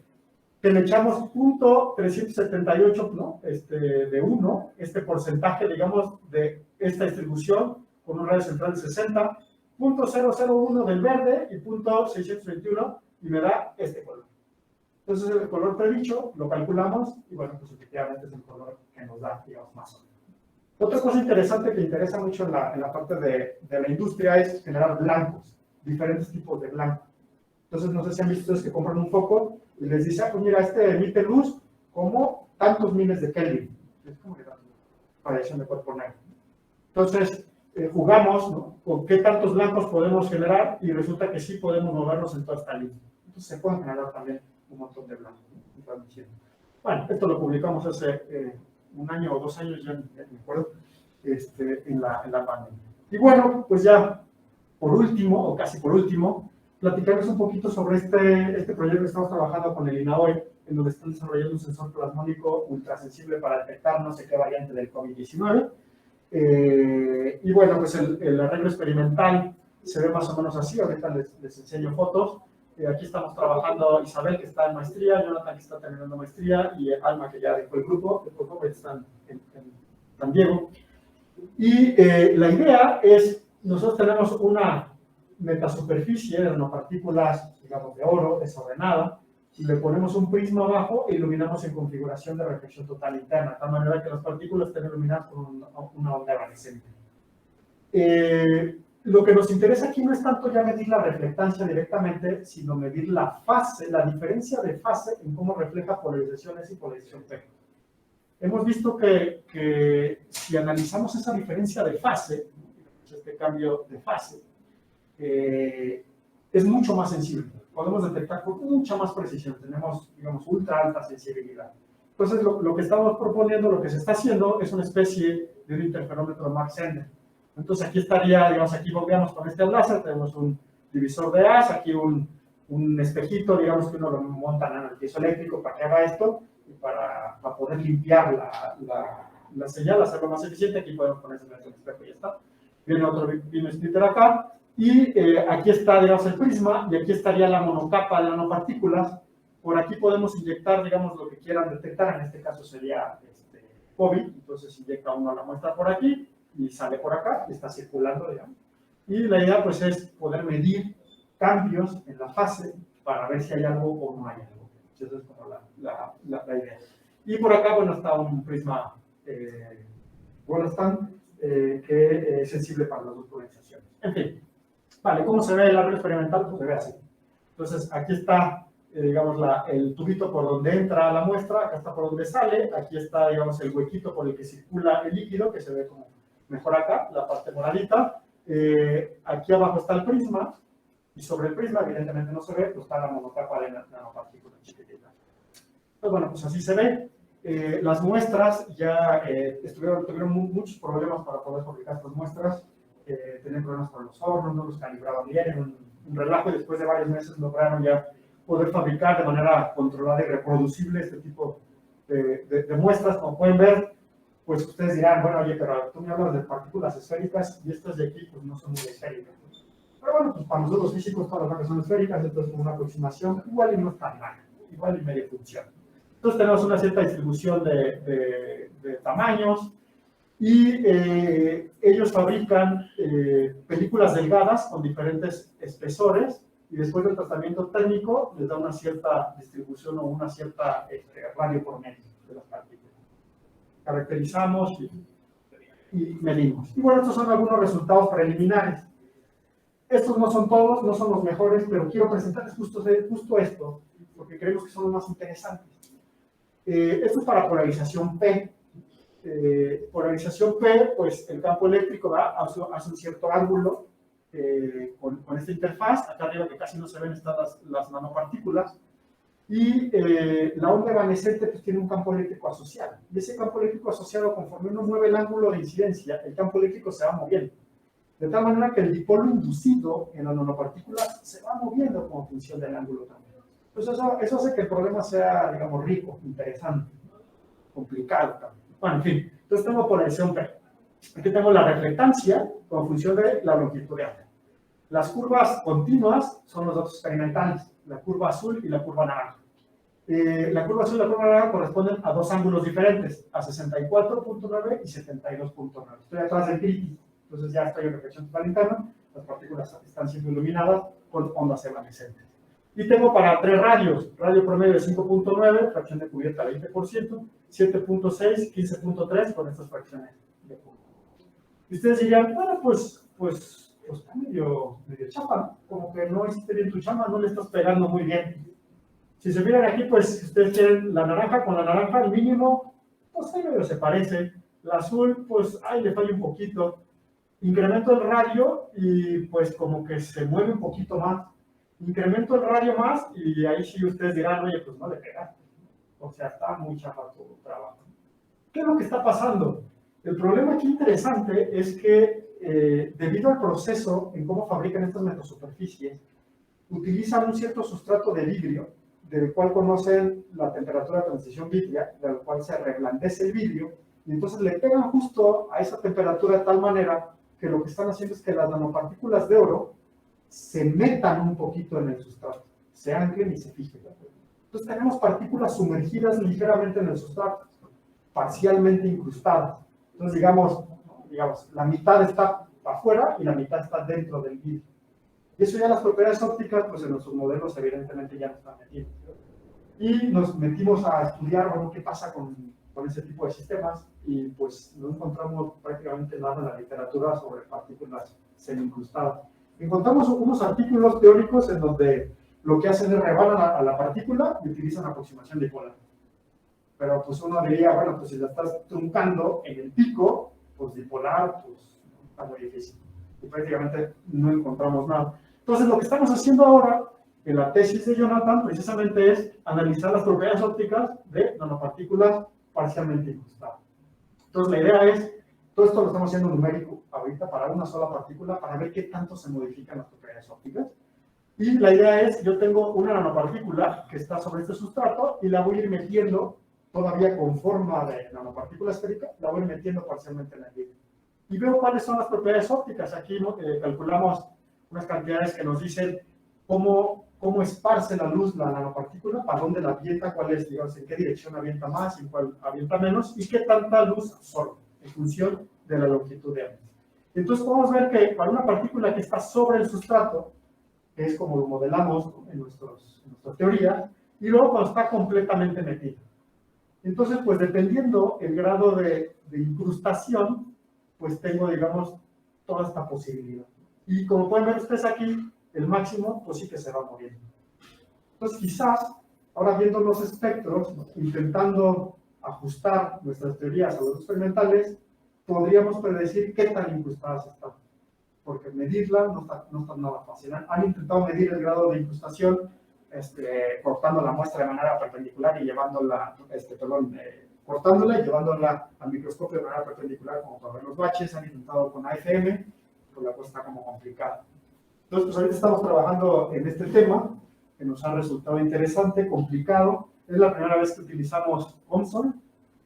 Speaker 2: le echamos .378, ¿no?, de 1, este porcentaje, digamos, de esta distribución con un radio central de 60, .001 del verde y .621 y me da este color. Entonces el color predicho lo calculamos y bueno, pues efectivamente es el color que nos da, digamos, más o menos. Otra cosa interesante que interesa mucho en la parte de la industria es generar blancos, diferentes tipos de blanco. Entonces no sé si han visto ustedes que compran un foco y les dice, ah, pues mira, este emite luz como tantos miles de Kelvin. Es como que da radiación de cuerpo negro. Entonces, jugamos, ¿no?, con qué tantos blancos podemos generar y resulta que sí podemos movernos en toda esta línea. Entonces se pueden generar también un montón de blancos, ¿no? Bueno, esto lo publicamos hace un año o 2 años, ya me acuerdo, en la pandemia. Y bueno, pues ya por último, o casi por último, platicarles un poquito sobre este proyecto que estamos trabajando con el INAOE, en donde están desarrollando un sensor plasmónico ultrasensible para detectar no sé qué variante del COVID-19. Y bueno, pues el arreglo experimental se ve más o menos así. Ahorita les enseño fotos. Aquí estamos trabajando Isabel, que está en maestría, Jonathan, que está terminando maestría, y Alma, que ya dejó el grupo, que están en San Diego. Y la idea es, nosotros tenemos una metasuperficie de nanopartículas, digamos, de oro, desordenada, y le ponemos un prisma abajo e iluminamos en configuración de reflexión total interna, de tal manera que las partículas estén iluminadas con una onda evanescente. Lo que nos interesa aquí no es tanto ya medir la reflectancia directamente, sino medir la fase, la diferencia de fase en cómo refleja polarización S y polarización P. Hemos visto que si analizamos esa diferencia de fase, este cambio de fase, es mucho más sensible. Podemos detectar con mucha más precisión. Tenemos, digamos, ultra alta sensibilidad. Entonces, lo que estamos proponiendo, lo que se está haciendo, es una especie de un interferómetro Mach-Zehnder. Entonces, aquí estaría, digamos, aquí bombeamos con este láser, tenemos un divisor de haz, aquí un espejito, digamos, que uno lo monta en el piso eléctrico para que haga esto, y para poder limpiar la señal, hacerlo más eficiente. Aquí podemos poner el espejo y ya está. Viene otro beam splitter acá, y aquí está, digamos, el prisma, y aquí estaría la monocapa de nanopartículas. Por aquí podemos inyectar, digamos, lo que quieran detectar. En este caso sería COVID, entonces inyecta uno a la muestra por aquí, y sale por acá, y está circulando, digamos. Y la idea, pues, es poder medir cambios en la fase para ver si hay algo o no hay algo. Esa es como la idea. Y por acá, bueno, está un prisma Wollaston, que es sensible para las dos polarizaciones. En fin, vale, ¿cómo se ve el arreglo experimental? Pues se ve así. Entonces, aquí está, digamos, el tubito por donde entra la muestra, acá está por donde sale, aquí está, digamos, el huequito por el que circula el líquido, que se ve como mejor acá, la parte moradita. Aquí abajo está el prisma, y sobre el prisma, evidentemente no se ve, pues está la monocapa de nanopartículas chiquititas. Pues bueno, pues así se ve. Las muestras ya tuvieron muchos problemas para poder fabricar estas muestras. Tenían problemas con los hornos, no los calibraban bien, un relajo, y después de varios meses lograron ya poder fabricar de manera controlada y reproducible este tipo de muestras. Como pueden ver, pues ustedes dirán, bueno, oye, pero tú me hablas de partículas esféricas y estas de aquí pues no son muy esféricas. Pero bueno, pues para nosotros los físicos todas las marcas son esféricas, entonces con una aproximación igual y no es tan mal, igual y medio funciona. Entonces tenemos una cierta distribución de tamaños, y ellos fabrican películas delgadas con diferentes espesores, y después del tratamiento térmico les da una cierta distribución o una cierta radio por medio de las partículas. Caracterizamos y medimos. Y bueno, estos son algunos resultados preliminares. Estos no son todos, no son los mejores, pero quiero presentarles justo esto, porque creemos que son los más interesantes. Esto es para polarización P. Polarización P, pues el campo eléctrico hace un cierto ángulo con esta interfaz. Acá arriba, que casi no se ven, están las nanopartículas. Y la onda evanescente pues tiene un campo eléctrico asociado. Y ese campo eléctrico asociado, conforme uno mueve el ángulo de incidencia, el campo eléctrico se va moviendo. De tal manera que el dipolo inducido en la nanopartícula se va moviendo como función del ángulo también. Entonces eso hace que el problema sea, digamos, rico, interesante, complicado también. Bueno, en fin, entonces tengo polarización P. Aquí tengo la reflectancia como función de la longitud de onda. Las curvas continuas son los datos experimentales, la curva azul y la curva naranja. La curva azul y la curva naranja corresponden a dos ángulos diferentes, a 64.9 y 72.9. Estoy atrás del crítico, entonces ya estoy en reflexión total interna, a las partículas están siendo iluminadas con ondas evanescentes. Y tengo para 3 radios, radio promedio de 5.9, fracción de cubierta 20%, 7.6, 15.3 con estas fracciones de cubierta. Y ustedes dirían, bueno, pues está medio chapa, ¿no? Como que no hiciste bien tu chamba, no le estás pegando muy bien. Si se miran aquí, pues si ustedes quieren la naranja con la naranja, el mínimo, pues ahí medio se parece. La azul, pues ahí le falla un poquito. Incremento el radio y pues como que se mueve un poquito más. Incremento el radio más y ahí sí ustedes dirán, oye, pues no le pegaste. O sea, está muy chafa tu trabajo. ¿Qué es lo que está pasando? El problema aquí interesante es que debido al proceso en cómo fabrican estas metasuperficies, utilizan un cierto sustrato de vidrio, del cual conocen la temperatura de transición vítrea, del cual se reblandece el vidrio, y entonces le pegan justo a esa temperatura de tal manera que lo que están haciendo es que las nanopartículas de oro se metan un poquito en el sustrato, se anclen y se fijen. Entonces tenemos partículas sumergidas ligeramente en el sustrato, parcialmente incrustadas. Entonces digamos, la mitad está afuera y la mitad está dentro del vidrio. Y eso ya las propiedades ópticas, pues en nuestros modelos evidentemente ya no están metidos. Y nos metimos a estudiar, bueno, qué pasa con ese tipo de sistemas y pues no encontramos prácticamente nada en la literatura sobre partículas semi-incrustadas. Encontramos unos artículos teóricos en donde lo que hacen es rebanan a la partícula y utilizan aproximación dipolar. Pero pues uno diría, bueno, pues si la estás truncando en el pico, pues dipolar, pues está muy difícil. Y prácticamente no encontramos nada. Entonces lo que estamos haciendo ahora en la tesis de Jonathan precisamente es analizar las propiedades ópticas de nanopartículas parcialmente incrustadas. Entonces la idea es, todo esto lo estamos haciendo numérico ahorita para una sola partícula para ver qué tanto se modifican las propiedades ópticas. Y la idea es, yo tengo una nanopartícula que está sobre este sustrato y la voy a ir metiendo todavía con forma de nanopartícula esférica, la voy a ir metiendo parcialmente en el vidrio. Y veo cuáles son las propiedades ópticas. Aquí calculamos unas cantidades que nos dicen cómo esparce la luz la nanopartícula, para dónde la avienta, cuál es, digamos, en qué dirección avienta más, en cuál avienta menos, y qué tanta luz absorbe, en función de la longitud de onda. Entonces podemos ver que para una partícula que está sobre el sustrato, que es como lo modelamos en nuestras teorías, y luego cuando está completamente metida. Entonces, pues dependiendo el grado de incrustación, pues tengo, digamos, toda esta posibilidad. Y como pueden ver ustedes aquí, el máximo, pues sí que se va moviendo. Entonces, quizás, ahora viendo los espectros, intentando ajustar nuestras teorías a los experimentales, podríamos predecir qué tan incrustadas están. Porque medirlas no está nada fácil. Han intentado medir el grado de incrustación cortando la muestra de manera perpendicular y llevándola, cortándola y llevándola al microscopio de manera perpendicular, como para ver los baches. Han intentado con AFM, pues la cosa está como complicada. Entonces, pues ahorita estamos trabajando en este tema, que nos ha resultado interesante, complicado. Es la primera vez que utilizamos Console,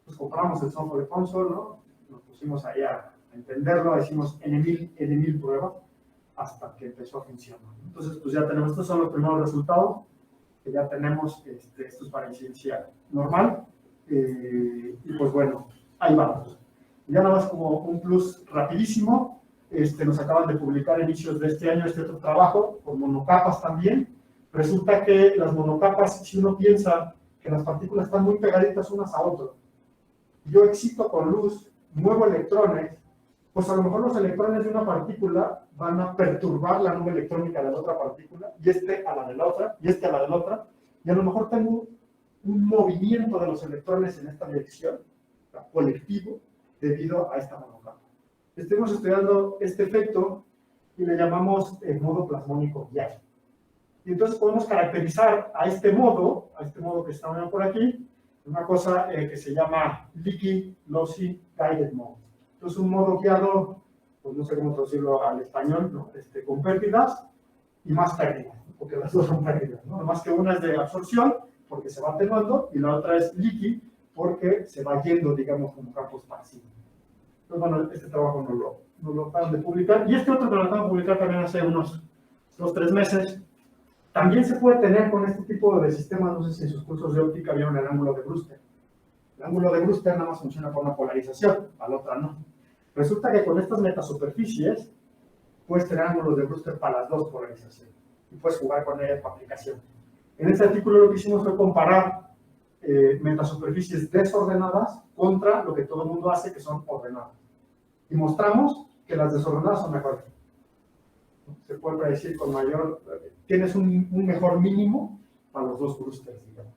Speaker 2: pues compramos el software de Console, ¿no? Nos pusimos ahí a entenderlo, hicimos N1000 pruebas, hasta que empezó a funcionar. Entonces, pues ya tenemos, estos son los primeros resultados, que ya tenemos, esto es para incidencia normal, y pues bueno, ahí vamos. Ya nada más como un plus rapidísimo, nos acaban de publicar a inicios de este año este otro trabajo, con monocapas también. Resulta que las monocapas, si uno piensa que las partículas están muy pegaditas unas a otras, yo excito con luz, muevo electrones, pues a lo mejor los electrones de una partícula van a perturbar la nube electrónica de la otra partícula, y a la de la otra, y a la de la otra, y a lo mejor tengo un movimiento de los electrones en esta dirección, colectivo, debido a esta monocapa. Estuvimos estudiando este efecto y le llamamos el modo plasmónico guiado. Y entonces podemos caracterizar a este modo que está viendo por aquí, una cosa que se llama Leaky Lossy Guided Mode. Entonces un modo guiado, pues no sé cómo traducirlo al español, ¿no? Con pérdidas y más pérdidas, ¿no? Porque las dos son pérdidas, ¿no? Nomás que una es de absorción, porque se va atenuando, y la otra es leaky, porque se va yendo, digamos, como campos pasivos. Entonces, bueno, este trabajo no lo acaban de publicar, y este otro que lo acaban de publicar también hace unos 2-3 meses. También se puede tener con este tipo de sistemas, no sé si en sus cursos de óptica vieron el ángulo de Brewster. El ángulo de Brewster nada más funciona por una polarización, a la otra no. Resulta que con estas metasuperficies, puedes tener ángulos de Brewster para las dos polarizaciones y puedes jugar con ellas para aplicación. En este artículo lo que hicimos fue comparar metasuperficies desordenadas contra lo que todo el mundo hace, que son ordenadas. Y mostramos que las desordenadas son mejores. Se puede predecir con mayor, tienes un mejor mínimo para los dos clusters, digamos.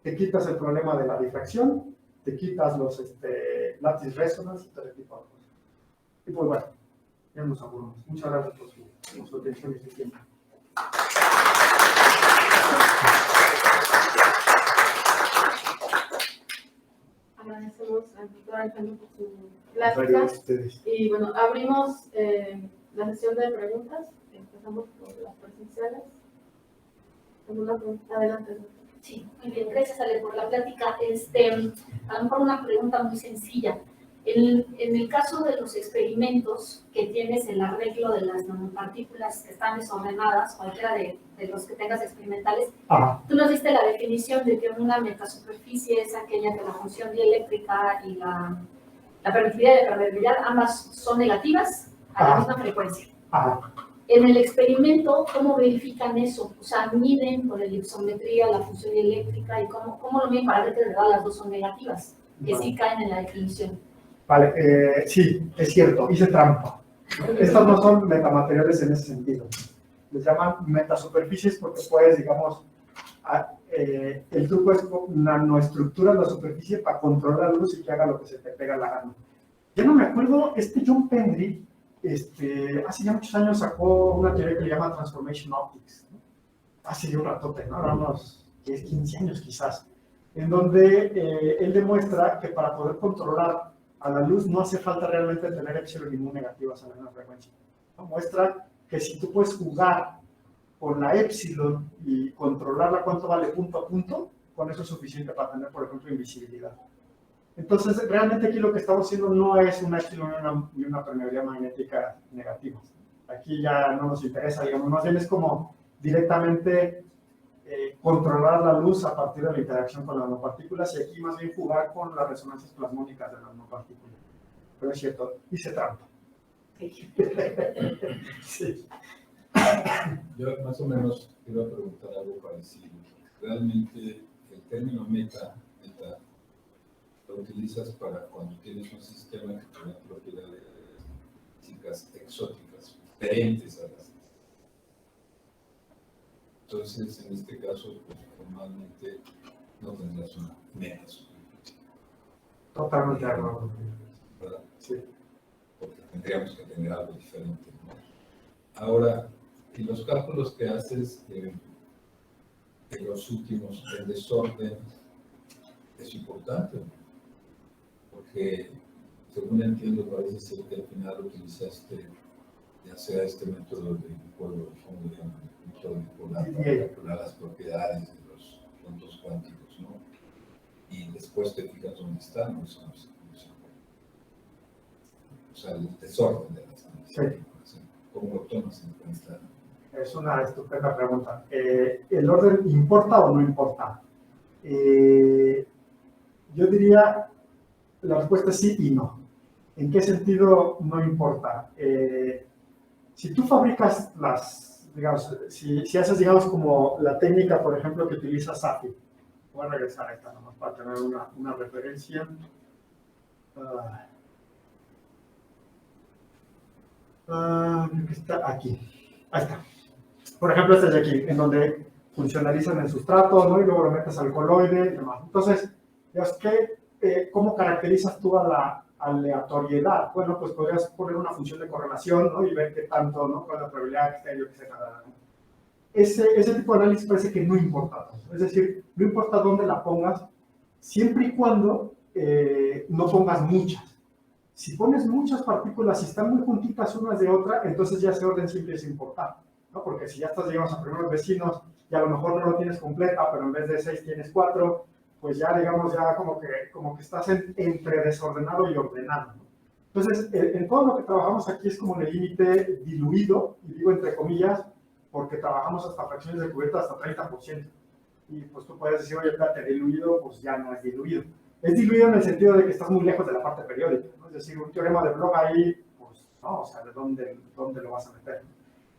Speaker 2: Te quitas el problema de la difracción, te quitas los lattice resonance y todo ese tipo de cosas. Y pues bueno, ya nos aburrimos. Muchas gracias por su atención y su tiempo.
Speaker 1: Agradecemos al doctor Alejandro por su plática. Y bueno, abrimos la sesión de preguntas. Empezamos por las presenciales. ¿Alguna pregunta? Adelante, doctor.
Speaker 6: Sí, muy bien, gracias Ale por la plática. A lo mejor una pregunta muy sencilla. En el caso de los experimentos que tienes el arreglo de las nanopartículas que están desordenadas, cualquiera de los que tengas experimentales, tú nos diste la definición de que una metasuperficie es aquella que la función dieléctrica y la permitividad de permeabilidad ambas son negativas a la misma frecuencia. En el experimento, ¿cómo verifican eso? O sea, miden por elipsometría la función dieléctrica y cómo lo miden para ver que de verdad las dos son negativas, que sí caen en la definición.
Speaker 2: Vale, sí, es cierto, hice trampa. Estas no son metamateriales en ese sentido. Les llaman metasuperficies porque puedes, digamos, el truco es nanoestructurar la superficie para controlar la luz y que haga lo que se te pega la gana. Ya no me acuerdo, John Pendry, hace ya muchos años sacó una teoría que le llama Transformation Optics, ¿no? Hace ya un ratote, ¿no? Ahora unos 10, 15 años quizás, en donde él demuestra que para poder controlar a la luz no hace falta realmente tener epsilon y mu negativas a la misma frecuencia, ¿no? Muestra que si tú puedes jugar con la epsilon y controlarla cuánto vale punto a punto, con eso es suficiente para tener, por ejemplo, invisibilidad. Entonces, realmente aquí lo que estamos haciendo no es una epsilon ni una permeabilidad magnética negativa. Aquí ya no nos interesa, digamos, más bien es como directamente controlar la luz a partir de la interacción con las nanopartículas y aquí más bien jugar con las resonancias plasmónicas de las nanopartículas. Pero es cierto, hice trampa. Sí.
Speaker 5: Yo más o menos quiero preguntar algo parecido. Realmente el término meta lo utilizas para cuando tienes un sistema que tiene propiedades físicas exóticas, diferentes a las. Entonces, en este caso, pues formalmente no tendrás una meta superficie.
Speaker 2: Totalmente de acuerdo.
Speaker 5: ¿Verdad?
Speaker 2: Sí.
Speaker 5: Porque tendríamos que tener algo diferente, ¿no? Ahora, y los cálculos que haces en los últimos, el desorden es importante, ¿no? Porque, según entiendo, parece ser que al final utilizaste, ya sea este método de método bipolar para calcular las propiedades de los puntos cuánticos, ¿no? Y después te fijas dónde están, o sea, el desorden de las condiciones.
Speaker 2: Sí.
Speaker 5: ¿Cómo lo tomas en cuenta?
Speaker 2: Es una estupenda pregunta. ¿El orden importa o no importa? Yo diría, la respuesta es sí y no. ¿En qué sentido no importa? Si tú fabricas digamos, si haces, digamos, como la técnica, por ejemplo, que utiliza SAFI, voy a regresar a esta nomás para tener una referencia. Está aquí. Ahí está. Por ejemplo, este de aquí, en donde funcionalizan el sustrato, ¿no? Y luego lo metes al coloide y demás. Entonces, ¿cómo caracterizas tú a la aleatoriedad? Bueno, pues podrías poner una función de correlación, ¿no? Y ver qué tanto, ¿no? Con la probabilidad que esté, yo que sé, nada. Ese tipo de análisis parece que no importa. Es decir, no importa dónde la pongas, siempre y cuando no pongas muchas. Si pones muchas partículas y están muy juntitas unas de otra, entonces ya ese orden sí empieza a importar, ¿no? Porque si ya estás, digamos, a primeros vecinos y a lo mejor no lo tienes completa, pero en vez de 6 tienes 4, pues ya, digamos, ya como que estás entre desordenado y ordenado, ¿no? Entonces, en todo lo que trabajamos aquí es como en el límite diluido, y digo entre comillas, porque trabajamos hasta fracciones de cubierta hasta 30%. Y pues tú puedes decir, oye, espérate, diluido, pues ya no es diluido. Es diluido en el sentido de que estás muy lejos de la parte periódica, ¿no? Es decir, un teorema de Bloch ahí, pues ¿no? O sea, de dónde lo vas a meter.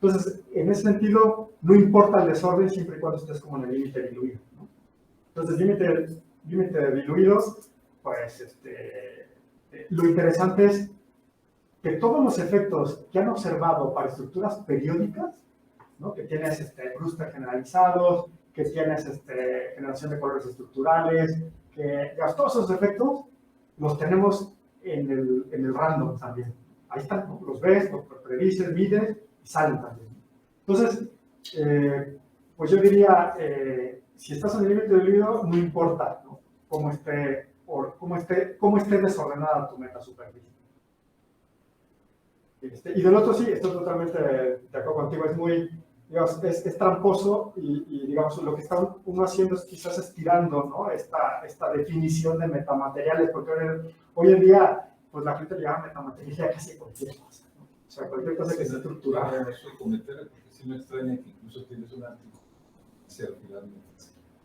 Speaker 2: Entonces, en ese sentido, no importa el desorden siempre y cuando estés como en el límite diluido, ¿no? Entonces, límite diluido, pues, lo interesante es que todos los efectos que han observado para estructuras periódicas, ¿no? Que tienes clúster generalizados, que tienes generación de colores estructurales, que digamos, todos esos efectos los tenemos en el random también. Ahí están, ¿no? Los ves, los predices, mides y salen también. Entonces, pues yo diría, si estás en el límite diluido, no importa, ¿no? Cómo esté desordenada tu metasuperficie. Y del otro sí, estoy totalmente de acuerdo contigo, es muy, digamos, es tramposo y digamos, lo que está uno haciendo es quizás estirando, ¿no? esta definición de metamateriales, porque hoy en día, pues la gente le llama metamaterial a casi cualquier cosa, ¿no? O sea, cualquier cosa que esté estructurada.
Speaker 5: No soy comentario, porque sí me extraña que incluso tienes un artículo hacia finalmente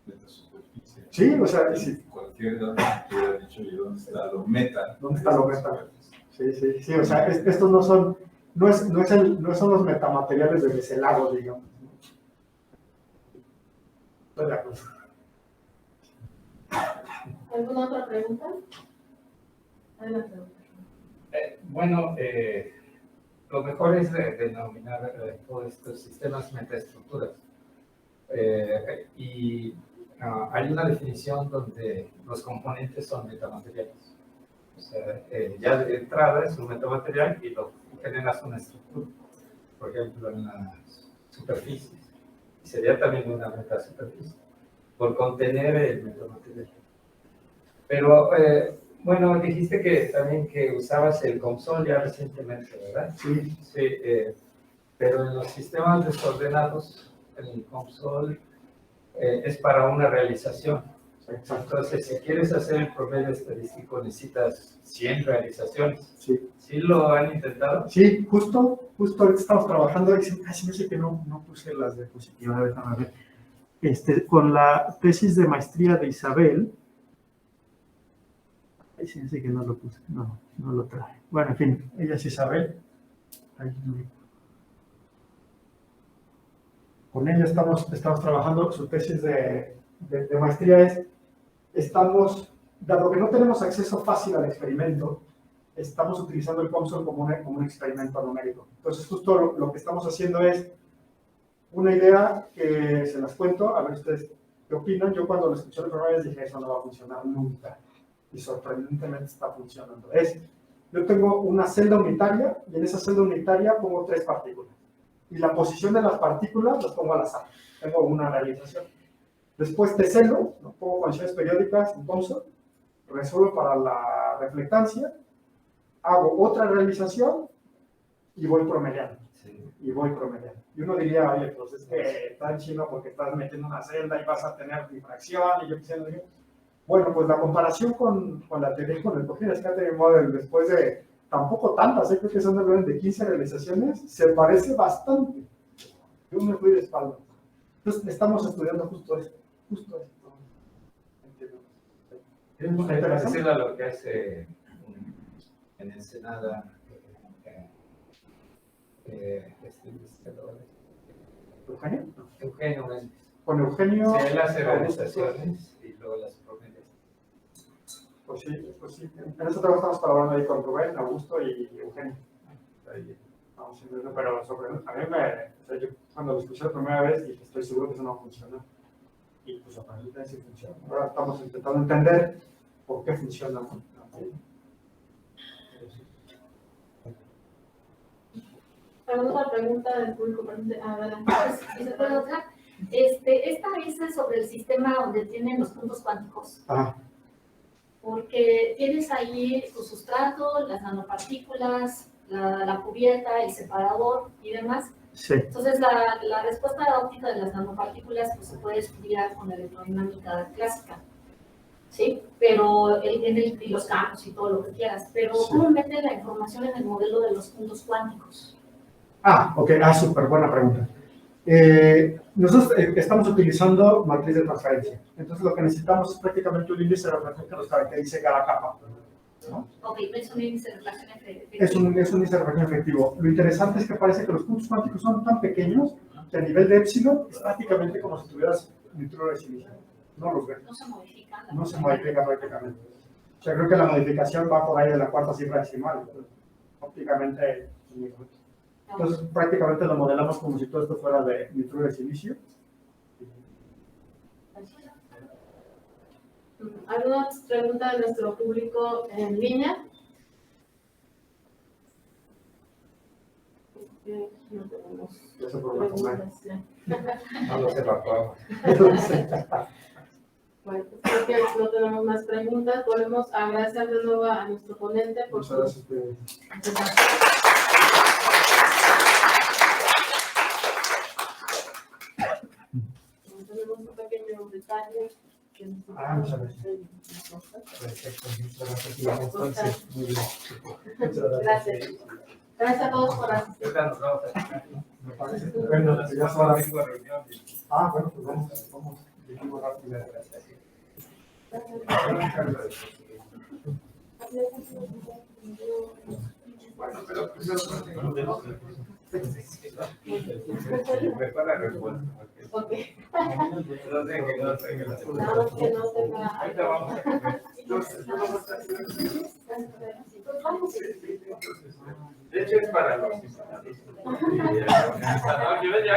Speaker 5: metasuperficie.
Speaker 2: Sí, o sea, sí.
Speaker 5: Cualquier dato que hubiera dicho yo, ¿dónde está lo meta?
Speaker 2: ¿Dónde está lo meta? Sí, o sea, estos no son los metamateriales de Beselagos, digamos. Estoy de acuerdo.
Speaker 1: ¿Alguna otra pregunta? Adelante.
Speaker 3: Bueno, lo mejor es denominar todos estos sistemas metaestructuras. Hay una definición donde los componentes son metamateriales. O sea, ya de entrada es un metamaterial y lo generas una estructura. Por ejemplo, en las superficies. Sería también una metasuperficie, por contener el metamaterial. Pero, bueno, dijiste que también que usabas el COMSOL ya recientemente, ¿verdad?
Speaker 2: Sí.
Speaker 3: Sí, pero en los sistemas desordenados, el COMSOL es para una realización.
Speaker 2: Exacto.
Speaker 3: Entonces, si quieres hacer el promedio estadístico, necesitas 100 realizaciones.
Speaker 2: Sí.
Speaker 3: ¿Sí lo han intentado?
Speaker 2: Sí, justo ahorita estamos trabajando, casi no sé que no puse las diapositivas, déjame ver. Con la tesis de maestría de Isabel, ahí sí que no lo puse, no lo traje. Bueno, en fin, ella es Isabel. Ahí no. Con ella estamos trabajando, su tesis de maestría dado que no tenemos acceso fácil al experimento, estamos utilizando el COMSOL como un experimento numérico. Entonces, justo lo que estamos haciendo es una idea que se las cuento, a ver ustedes qué opinan. Yo cuando lo escuché la primera vez dije, eso no va a funcionar nunca. Y sorprendentemente está funcionando. Yo tengo una celda unitaria y en esa celda unitaria pongo 3 partículas. Y la posición de las partículas las pongo al azar. Tengo una realización. Después teselo, ¿no? Pongo condiciones periódicas en COMSOL, resuelvo para la reflectancia, hago otra realización y voy promediando.
Speaker 3: Sí.
Speaker 2: Y uno diría, oye, pues es que está en chino porque estás metiendo una celda y vas a tener difracción y yo qué sé. Bueno, pues la comparación con la teoría con el Cognitive Scattering Model, después de tampoco tantas, creo que son de 15 realizaciones, se parece bastante. Yo me fui de espalda. Entonces, estamos estudiando justo esto.
Speaker 3: Es muy parecido a lo que hace en Ensenada Eugenio Méndez.
Speaker 2: Con Eugenio.
Speaker 3: Sí, él hace realizaciones y luego las promedias.
Speaker 2: Pues sí. En eso estamos colaborando ahí con Rubén, Augusto y Eugenio. Ahí estamos haciendo eso, pero a mí yo cuando lo escuché la primera vez dije, estoy seguro que eso no funciona. Y pues aparentemente sí funciona. Ahora estamos intentando entender por qué funciona.
Speaker 1: ¿Alguna pregunta del público? Adelante.
Speaker 6: ¿Y se puede otra? Esta es sobre el sistema donde tienen los puntos cuánticos. Porque tienes ahí tu sustrato, las nanopartículas, la cubierta, el separador y demás.
Speaker 2: Sí.
Speaker 6: Entonces, la respuesta óptica de las nanopartículas pues, se puede estudiar con la electrodinámica clásica, ¿sí? Pero y los campos y todo lo que quieras. Pero,
Speaker 2: sí.
Speaker 6: ¿cómo meten la información en el modelo de los puntos cuánticos?
Speaker 2: Ok, súper buena pregunta. Nosotros estamos utilizando matriz de transferencia. Entonces, lo que necesitamos es prácticamente un índice de referencia que nos caracterice cada capa. ¿no?
Speaker 6: Ok, no es un índice de relación efectiva.
Speaker 2: Es un índice de reflexión efectivo. Lo interesante es que parece que los puntos cuánticos son tan pequeños que a nivel de epsilon es prácticamente como si tuvieras neutrino de silicio. No los ves.
Speaker 6: No se modifican.
Speaker 2: No se modifica prácticamente. O sea, creo que la modificación va por ahí de la cuarta cifra decimal. Prácticamente. Entonces, prácticamente lo modelamos como si todo esto fuera de nitruro de silicio.
Speaker 1: ¿Alguna pregunta de nuestro público en línea? No tenemos
Speaker 2: Ya se probó comer.
Speaker 1: preguntas. Ya.
Speaker 3: No los evacuamos.
Speaker 1: Bueno, pues creo que no tenemos más preguntas. Volvemos a agradecer de nuevo a nuestro ponente por
Speaker 2: Muchas
Speaker 1: su
Speaker 2: gracias.
Speaker 1: presentación. Tenemos un pequeño detalle que nos
Speaker 2: Muchas gracias. Perfecto, muchas gracias. Entonces, muy bien. Muchas
Speaker 1: Gracias. Gracias a todos por asistir.
Speaker 3: Ahorita nos vamos a
Speaker 2: Me parece estupendo. Ya es hora.
Speaker 3: tengo reunión.
Speaker 2: Bueno, pues vamos. Dijimos rápido.
Speaker 3: Bueno, pero primero mejor la respuesta.
Speaker 1: Ok.
Speaker 3: No sé que no sé que
Speaker 1: Nada que no tenga.
Speaker 3: Ahorita vamos a comer. De hecho, es para los invitados. Y el organizador, yo ya